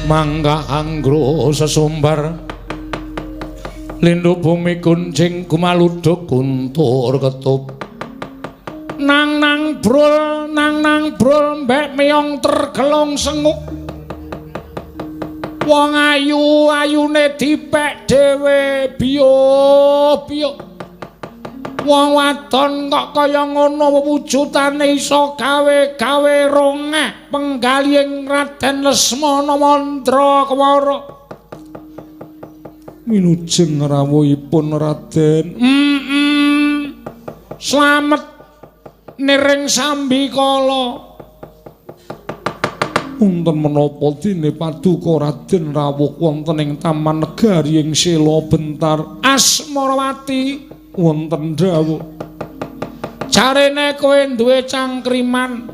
Mangga anggro sesumbar lindhu bumi kuncing kumaluduk kuntur ketup nang brul mbek meyong tergelung senguk wong ayune dipek dhewe biyo wong wadon kok kaya ngono wujudane iso gawe rongeh penggalihing Raden Lesmana Mandrakwara minujeng rawuhipun Raden slamet niring sambikala wonten menapa dene paduka Raden rawuh wonten ing taman negari ing Sela Bentar Asmarawati wonten dawuh jarene kowe duwe cangkriman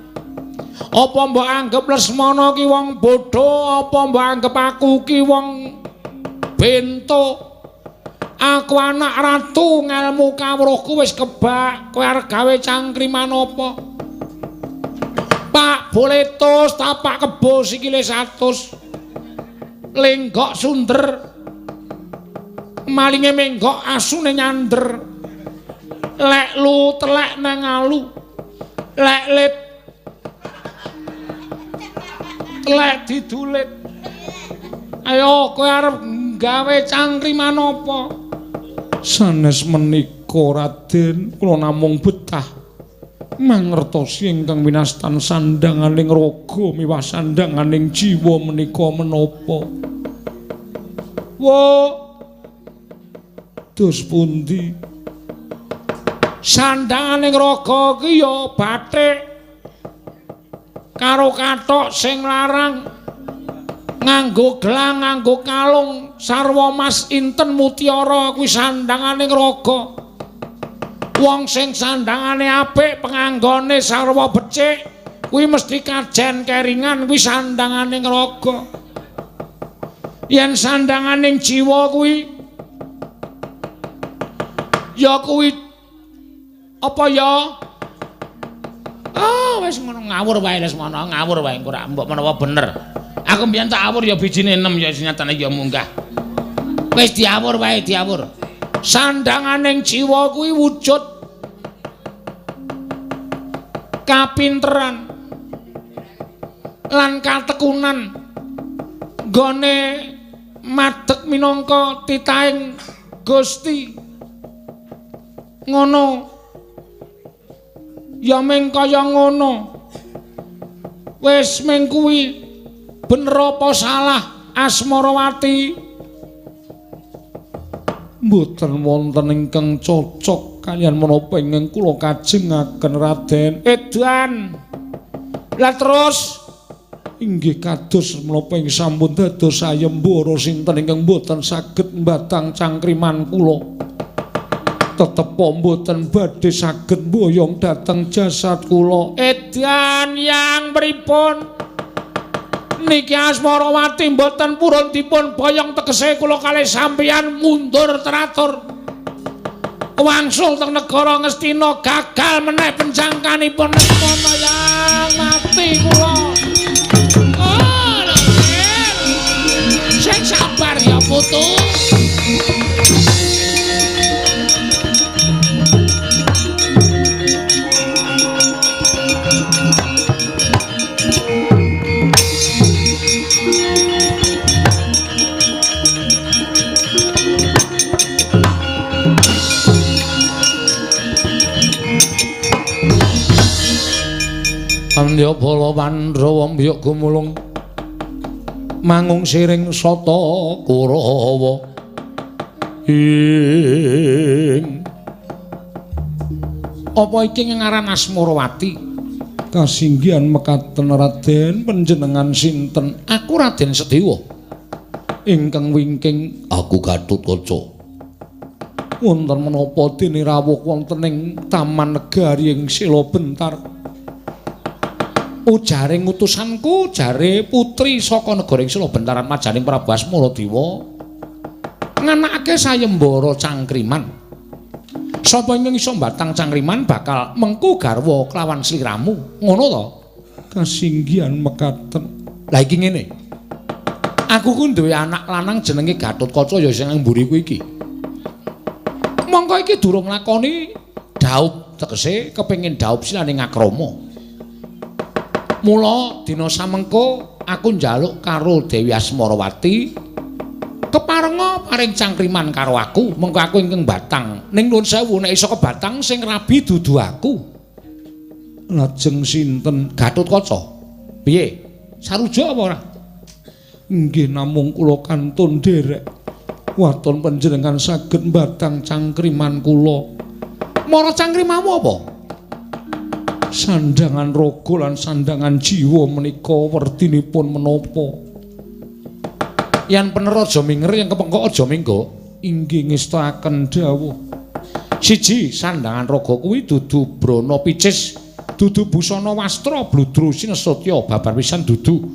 apa mbok anggap Lesmana ki wong bodho apa mbok anggap aku ki wong bento aku anak ratu ngelmu kawruhku wis kebak kowe arep gawe cangkriman apa Pak boletus tapak kebo sikile 100 lenggok sunder malinge menggok asune nyander lek lu telek nang alu lek lip telek didulit ayo kowe arep gawe cangkriman apa sanes menika Raden kula namung betah mangertosi ingkang winastan sandanganing raga miwah sandanganing jiwa menika menapa wo dos pundi sandanganing raga ki ya bathik karo kathok sing larang nganggo gelang nganggo kalung sarwa mas inten mutiara kuwi sandanganing raga wong sing sandangane apik penganggone sarwa becik kuwi mesti kajen keringan kuwi sandanganing raga. Yen sandanganing jiwa kuwi ya kuwi apa ya? Oh, wis ngono ngawur wae Lesmana, ngawur wae engko ra mbok menawa bener. Aku mbiyen tak awur ya bijine 6 ya nyatane ya munggah. Wis diawur wae, diawur. Sandanganing jiwa kuwi wujud kapinteran lan katekunan gone madeg minangka titahing Gusti. Ngono ya meng kaya ngono. Wis meng kuwi bener apa salah Asmarawati? Mboten wonten ingkang cocok kaliyan menapa ingkang kula kajengaken Raden. Edan. Lah terus inggih kados menapa ing sampun dados sayembara sinten ingkang mboten saged mbatang cangkriman kula. Tetep mboten badhe saged mboyong dhateng jasad kula. Edan yang pripun? Niki Asmarawati mboten purun dipun boyong tegese kula kalih sampeyan mundur teratur. Wangsul teng negara Ngastina gagal meneh penjangkanipun Lesmana yang mati kula. Oh, sing sabar ya putu. Andya bala Pandhawa mbiyuk gumulung mangung siring sata Kurawa ing apa iki ngaran Asmarawati kasinggihan mekaten Raden panjenengan sinten? Aku Raden Sedewa ingkang wingking aku Gatotkaca wonten menapa dene rawuh wonten ing Taman Negari ing Sela Bentar. Ujaring utusanku jare putri saka negara ing Sela Bentaran majaning Prabu Asmaradewa nganakake sayembara cangkriman. Sapa ingkang iso mbatang cangkriman bakal mengku garwa kelawan sliramu. Ngono to? Kasinggihan mekaten. Lah iki ngene. Aku ku duwe anak lanang jenenge Gatotkaca ya sing nang mburiku iki. Mongko iki durung lakoni daup tegese kepengin daup silaning akrama. Mula dina samengko aku njaluk karo Dewi Asmarawati keparenga paring cangkriman karo aku. Mengko aku ingkang batang. Ning nuwun sewu nek iso kebatang sing rabi dudu aku. Lajeng sinten? Gatotkaca. Piye? Sarujuk apa ora? Nggih namung kula kantun derek. Waton panjenengan saged batang cangkriman kula. Mara cangkrimamu apa? Sandangan raga lan sandangan jiwa menika werdinipun menapa? Yen pener aja minger, yen kepengkok aja minggo. Inggih ngestaken dawuh. Siji, sandangan raga kuwi dudu brana picis, dudu busana wastra bludru sinesotya babar pisan dudu.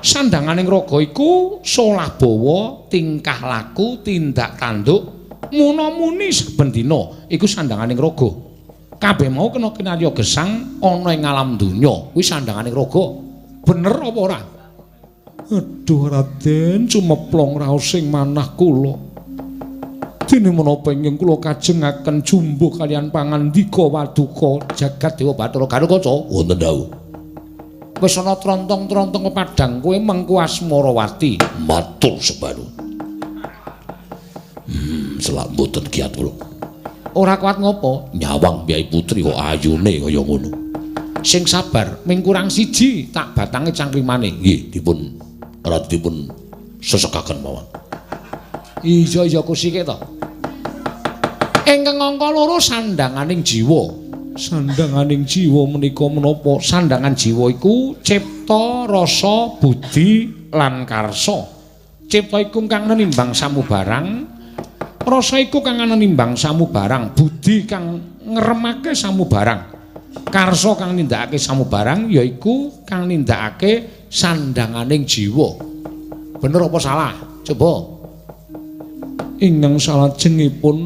Sandanganing raga iku solah bawa, tingkah laku, tindak tanduk, muna-muni saben dina iku sandanganing raga. Kabeh mau kena kinarya gesang ana ing alam donya kuwi sandanganing raga. Bener apa ora? Aduh Raden, cumeplong raos sing manah kula. Dene menapa ingkang kula kajengaken jumbuh kalian pangandika waduka jagat Dewa Bathara Gatotkaca wonten dawuh. Wis ana trontong-trontong padhang kowe mengku Asmarawati matur sebaru. Selak mboten kiat kula. Ora kuat ngopo? Nyawang Byai Putri kok ayune kaya ngono. Sing sabar, ming kurang siji tak batange cangkrimane. Nggih, dipun sesekaken mawon. Iya kusike to. Ingkang angka 2 sandanganing jiwa. Sandanganing jiwa menika menapa? Sandangan jiwa iku cipta, rasa, budi lan karsa. Cipta iku kang nimbang samubarang. Rasa iku kang ana nimbang samubarang, budi kang ngremake samubarang. Karsa kang nindakake samubarang yaiku kang nindakake sandanganing jiwa. Bener apa salah? Coba. Ingkang salajengipun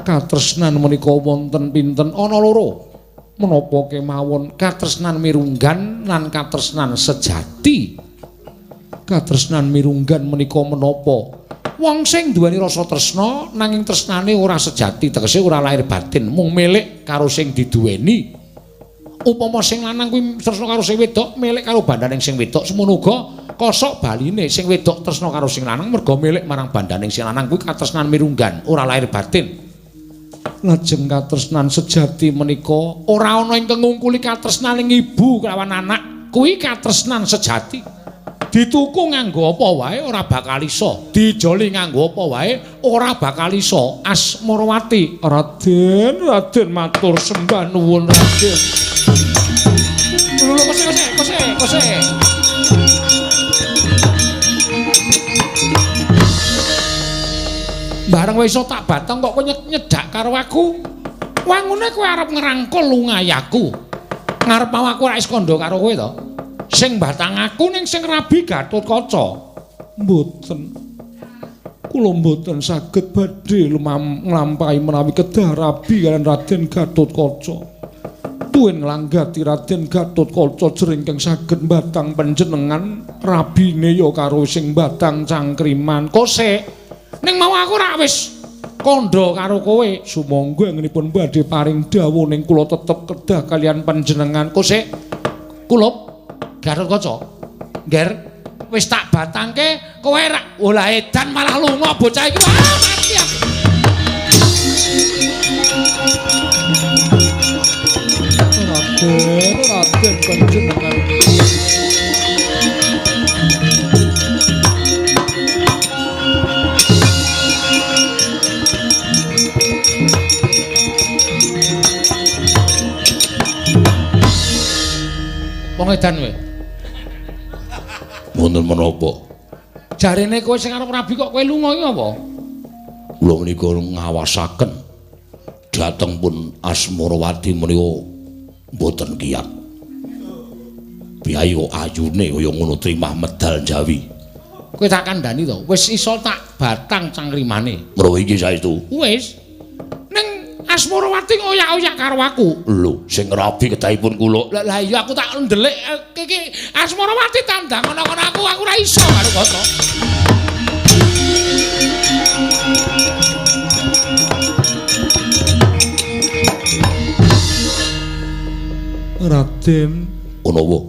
katresnan menika wonten pinten ana loro. Menapa kemawon katresnan mirunggan lan katresnan sejati. Katresnan mirunggan menika menapa? Wong sing duweni rasa tresna nanging tresnane ora sejati, tegese ora lahir batin, mung milik karo sing diduweni. Upama sing lanang kuwi tresna karo sing wedok, milik karo bandaning sing wedok, semono uga kosok baline sing wedok tresna karo sing lanang merga milik marang bandaning sing lanang kuwi katresnan mirunggan, ora lahir batin. Lajeng katresnan sejati menika ora ana ing ngungkuli katresnaning ibu kelawan anak, kuwi katresnan sejati. Dituku nganggo apa wae ora bakal iso, dijoli nganggo apa wae ora bakal iso. Asmarawati, Raden matur sembah nuwun Raden. Lho kose. Bareng wis iso tak batang kok kowe nyedak karo aku. Wangune kowe arep ngrangkul lungayaku. Ngarep mau aku ora is kandha karo kowe to. Sing batang aku ning sing rabi Gatotkaca. Mboten. Kula mboten saged badhe nglampahi menawi kedah rabi kaliyan Raden Gatotkaca. Tuwin langgati Raden Gatotkaca jering kang saged batang panjenengan rabine ya karo sing batang cangkriman. Kosek ning mau aku ora wis kandha karo kowe. Sumangga anggenipun badhe paring dawuh ning kula tetep kedah kaliyan panjenengan. Kosek kula Gatotkaca, ngger wis tak batangke kowe rak olah edan malah lunga bocah iki. Wah, mati aku. Raden panjenengan. Wong edan kowe. Wonten menapa? Jarene kowe sing arep rabi kok kowe lunga iki apa? Kula menika ngawasaken dhateng pun Asmarawati menika mboten kiyat. Biayo ayune kaya ngono trimah medal Jawi. Kowe tak kandhani to, wis iso tak batang cangkrimane. Menawa iki saestu. Wis. Ning Asmarawati ngoyak-oyak karo aku. Lho, sing rabi kedahipun kula. Lah iya aku tak ndelik iki Asmarawati tandang ngono-ngono aku ora iso karo kono. Raden, Ono apa?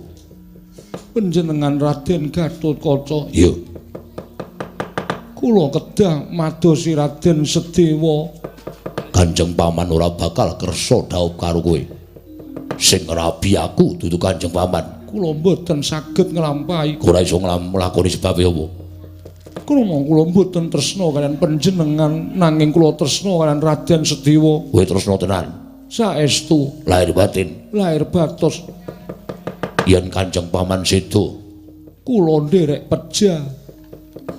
panjenengan Raden Gatotkaca. Iya. Kula kedah madosi Raden Sedewa. Kanjeng Paman ora bakal kersa dhaup karo kowe. Sing rabi aku dudu Kanjeng Paman. Kula mboten saged nglampahi. Ora iso nglakoni sebab apa? Krana kula mboten tresna kaliyan panjenengan nanging kula tresna kaliyan Raden Sedewa. Kowe tresna tenan. Saestu Lahir batin. lahir batos Yen Kanjeng Paman sedo, kula nderek peja.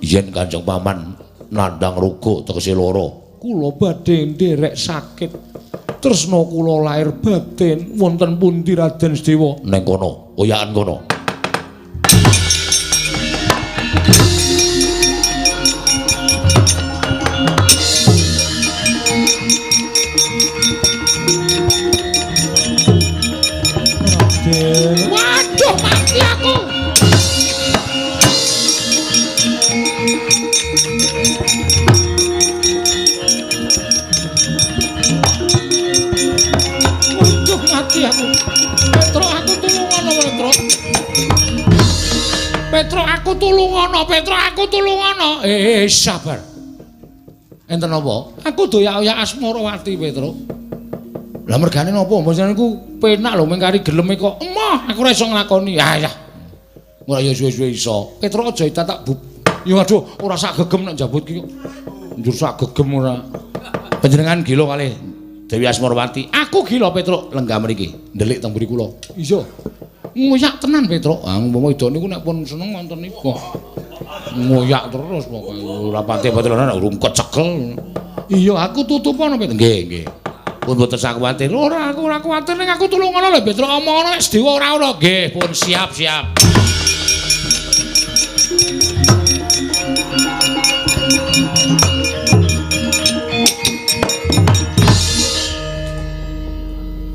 yen Kanjeng Paman nandhang ruga tegese lara, Kula badhe nderek sakit. Tresna kula lahir batin wonten pundi Raden Sedewa? ning kono, oyakan kono. Waduh, mati aku. Waduh, mati aku. Petro, aku tulungono, Petro. Petro, aku tulungono, Petro, aku tulungono. Sabar. Enten apa? Aku doyak-oyak Asmarawati, Petro. Lah mergane napa? Mboten niku penak lho mengkari geleme kok. Emoh, aku ora iso nglakoni. Ya. Ora ya suwe-suwe iso. Petro aja tak bu. Ya aduh, ora sak gegem nek njabut ki kok. Njur sak gegem ora. Panjenengan gila kalih Dewi Asmarawati. Aku gila Petro lenggah mriki. Ndelik teng mburi kula. Iya. Ngoyak tenan Petro. Ah umpama wedok niku nek pun seneng wonten niku. Ngoyak terus pokoke ora pati-pati ora urung kecekel. Iya, aku tutup ana Petro. Nggih, nggih. Pun boten sak kuwatir. Ora aku ora kuwatir ning aku tulungono lho Petro omongono nek Sedewa ora ono. Nggih, pun siap.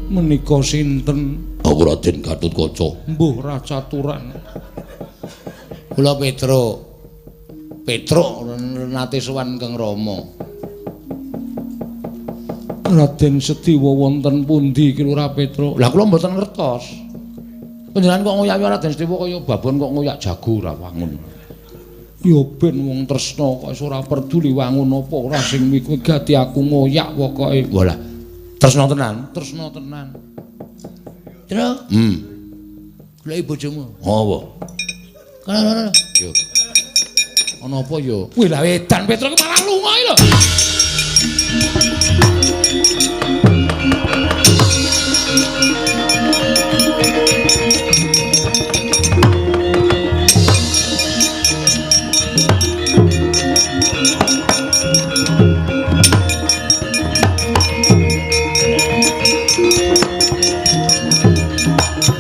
Menika sinten? Aku Raden Gatotkaca. Mbuh Racaturan. Kula Petruk nate sowan Kang Rama. Raden Sedewa wonten pundi ki Lurah Petruk? Lah kula mboten ngertos. Panjenengan kok ngoyak Raden Sedewa kaya babon kok ngoyak jago ra wangun. Ya ben wong tresna kok ora peduli wangun apa ora sing wigati aku ngoyak pokoke. Walah. Tresna tenan. Tresna. Goleki bojomu. Apa? Kana. Yo. Ana apa yo? Wih lah edan Petruk ki malah lunga iki lho.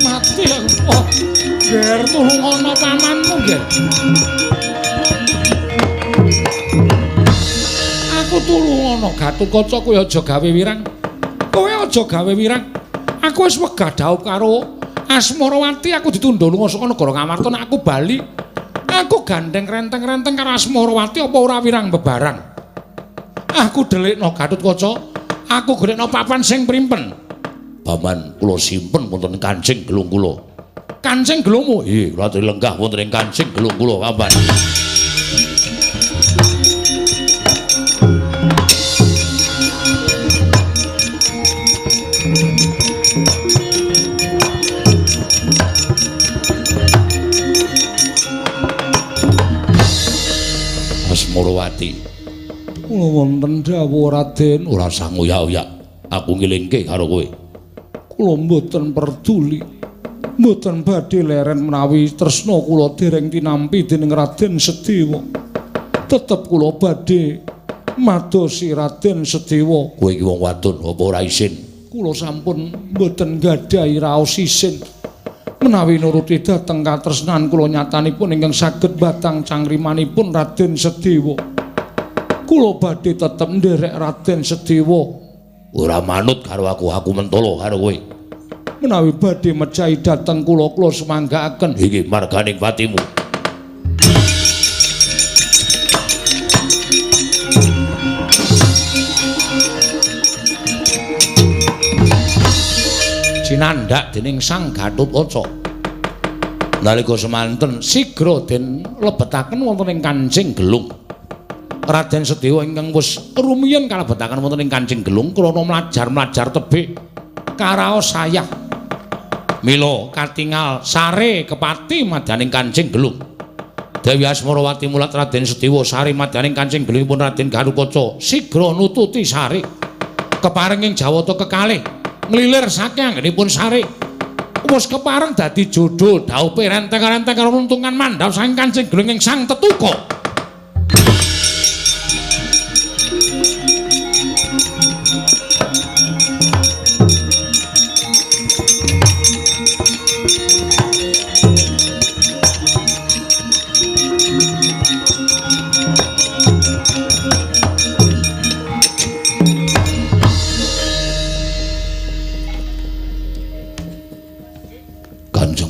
Mati aku. Oh, ger tulungono pamanmu ger. Aku tulungono Gatotkaca kowe aja gawe wirang. Kowe aja gawe wirang. Aku wis wegah dhaup karo Asmarawati, aku ditundha lunga saka negara Ngamarta nek aku bali. Aku gandeng renteng-renteng karo Asmarawati apa ora wirang bebarang. Aku delikno Gatotkaca, aku golekno papan sing primpen. Paman kula simpen wonten Kancing Gelung kula. Kancing gelungmu. Nggih, kula lenggah wonten ing Kancing Gelung kula, Paman. Asmarawati. Kula wonten dawuh Raden, Ora usah ngoyak-oyak. Aku ngilingke karo kowe. kula mboten peduli. Mboten badhe leren menawi tresna kula dereng tinampi dening Raden Sedewa. Tetep kula badhe madosi Raden Sedewa. Kowe iki wong wadon apa ora isin? Kula sampun mboten gadhahi raos isin. Menawi nuruti dhateng katresnan kula nyatanipun ingkang saged batang cangrimanipun Raden Sedewa. Kula badhe tetep nderek Raden Sedewa. Ora manut karo aku mentolo karo kowe. Menawi badhe mejahi dhateng kula semanggaaken. Iki marganing patimu. Sinandhak dening Sang Gatotkaca. Nalika semanten sigra den lebetaken wonten ing Kancing Gelung. Raden Sedewa ingkang wis rumiyin kalebetaken wonten ing Kancing Gelung krana mlajar tebih karaos sayah. Mila katingal sare kepati madyaning Kancing Gelung. Dewi Asmarawati mulat Raden Sedewa sare madyaning Kancing Gelungipun Raden Gatotkaca sigra nututi sare. Keparenging jawata kekalih nglilir saking anggenipun sare. Wis kepareng dadi jodho dhaupe renteng-renteng karo runtungan mandhap saking Kancing Gelung ing Sang Tetuka.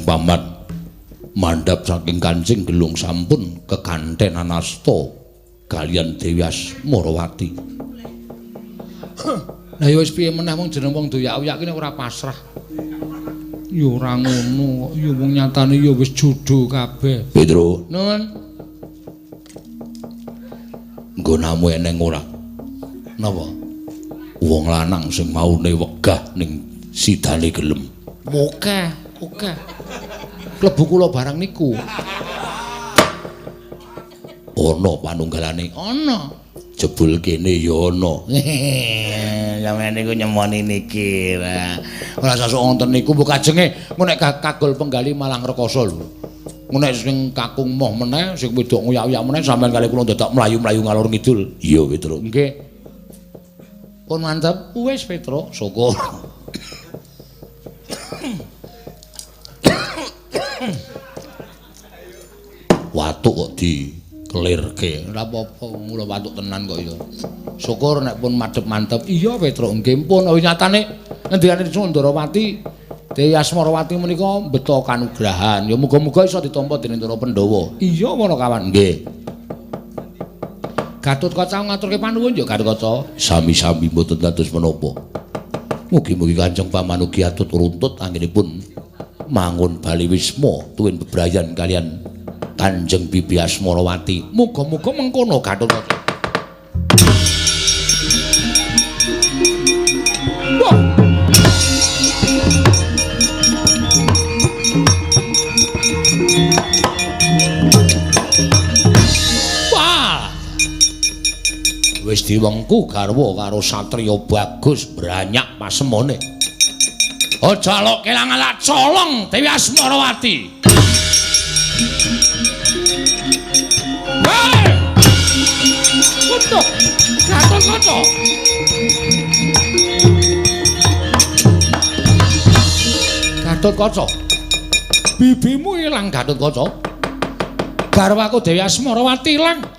Paman mandhap saking Kancing Gelung sampun kekantenan asta kaliyan Dewi Asmarawati. Lah ya wis piye meneh wong jeneng wong doyak-oyak ki nek ora pasrah. Ya ora ngono, ya wong nyatane ya wis jodho kabeh. Pedro, Nun, nggonamu eneng ora? napa? Wong lanang sing maune wegah ning sidane gelem. Oke. Klebu kula barang niku. Ana panunggalane. Ana. Jebul kene ya ana. Sampeyan niku nyemoni niki. Ora sesuk wonten niku mbok kajenge engko nek kagol penggali malang rekoso lho. Engko nek sing kakung moh meneh sing wedok nguyak-uyak meneh sampeyan kali kula dadak mlayu-mlayu ngalor ngidul. Iya, Pedro. Nggih. Pun mantep. Wis Petro, syukur. Watuk kok dikelirke. Ora apa-apa, mula watuk tenan kok ya. Syukur nek pun madhep mantep. Iya Petro, nggih pun. Oh nyatane ngendikane Sundarawati, Dewi Asmarawati menika beto kanugrahan. Ya muga-muga iso ditampa dening para Pandhawa. Iya ngono kawan. Nggih. Gatotkaca ngaturke panuwun ya Gatotkaca. Sami-sami mboten dados menapa. Mugi-mugi Kanjeng Pamanugi atut runtut anggenipun mangun bali wisma tuwin bebrayan kalian Kanjeng Bibi Asmarawati. Muga-muga mengkono Gatotkaca. Wis diwengku garwa karo satriya bagus branyak pasemone. Aja lok kelangan lak colong Dewi Asmarawati. Hei! Untuk Gatotkaca. Gatotkaca. Bibimu ilang Gatotkaca. Garwaku Dewi Asmarawati ilang.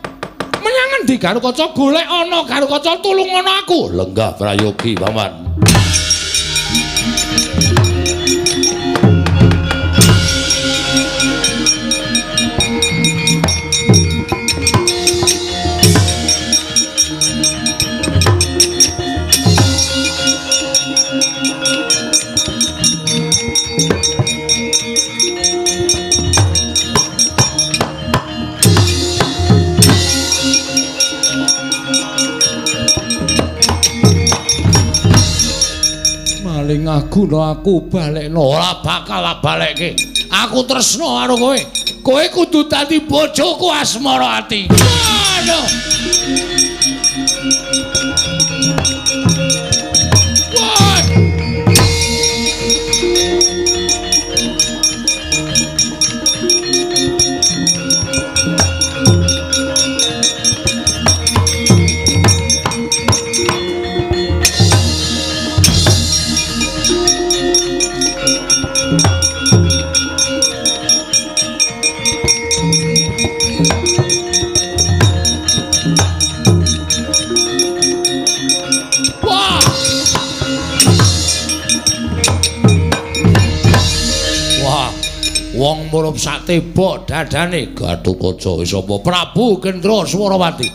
Menyang endi Gatotkaca golek ana Gatotkaca tulung ana aku. Lenggah prayogi paman. Ngaguna aku balekno ora bakal balekke. Aku tresno karo kowe. Kowe kudu dadi bojoku Asmarawati. Aduh. Woi. Wong murup sak tebok dadane Gatotkaca wis apa Prabu Gendra Swarawati.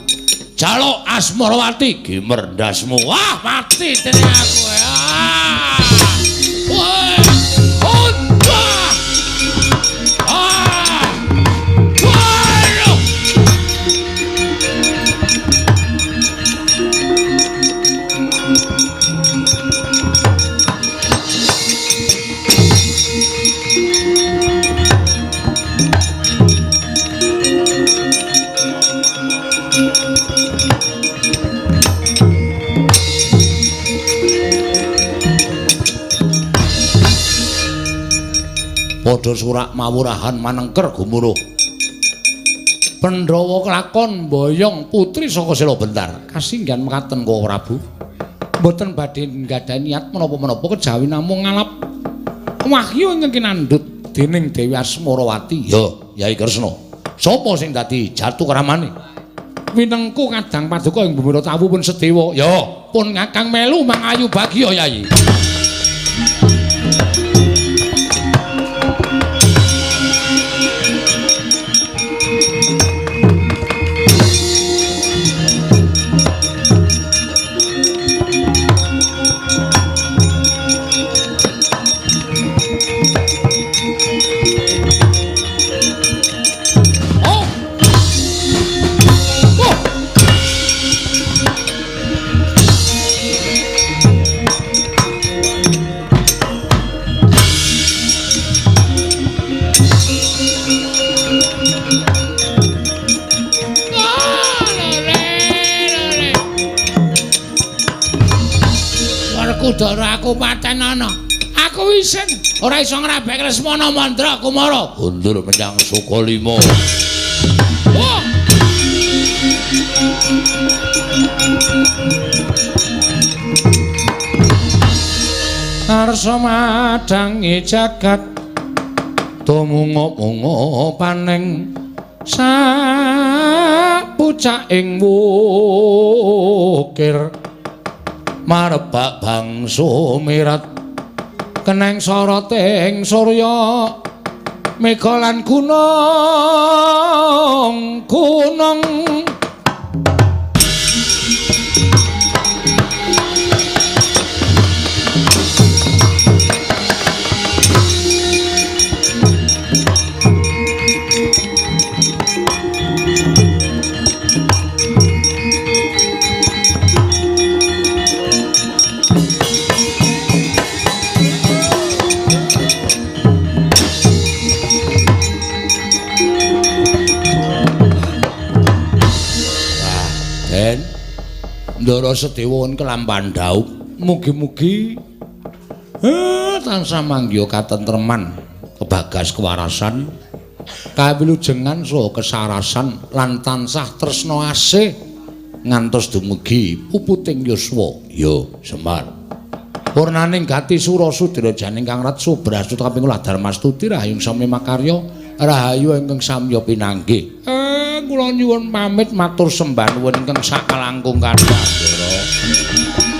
Jaluk Asmarawati gimer ndasmu. Wah, mati dening aku. Woi, unta. Waduh. Padha surak mawurahan manengker gumuruh. Pandhawa kelakon mboyong putri saka Sela Bentar. Kasinggihan mekaten kok Prabu. Mboten badhe nggadahi niat menapa-menapa kejawi namung ngalap wahyu ingkang kinandhut dening Dewi Asmarawati. Ya, Yai Kresna. Sapa sing dadi jatu kramane? Winengku kadang paduka ing Bumi Tawu pun sedewa. Ya, pun ngakang melu mangayu bagya Yai. Kudara aku paten ana. Aku isin ora iso ngrabek Lesmana Mandra Kumara. Mundur menyang Sukalima. Wah. ngarsa madangi jagat tumungo-mungo paning sapucak ing wukir marebak bangsa mirat keneng soroting surya mega lan gunung Ndara Sedewa kelampan dauk mugi-mugi tansah manggya katentreman kebagas kewarasan kawilujengan saha kesarasan lan tansah tresna asih ngantos dumugi puputing yuswa ya Semar purnaning gati Surasudra janing kang rat subrastu kaping Darmastuti rahayung sami makarya rahayu ingkang samya pinanggih kula nyuwun pamit matur sembah nuwun ingkang sakalangkung kadang.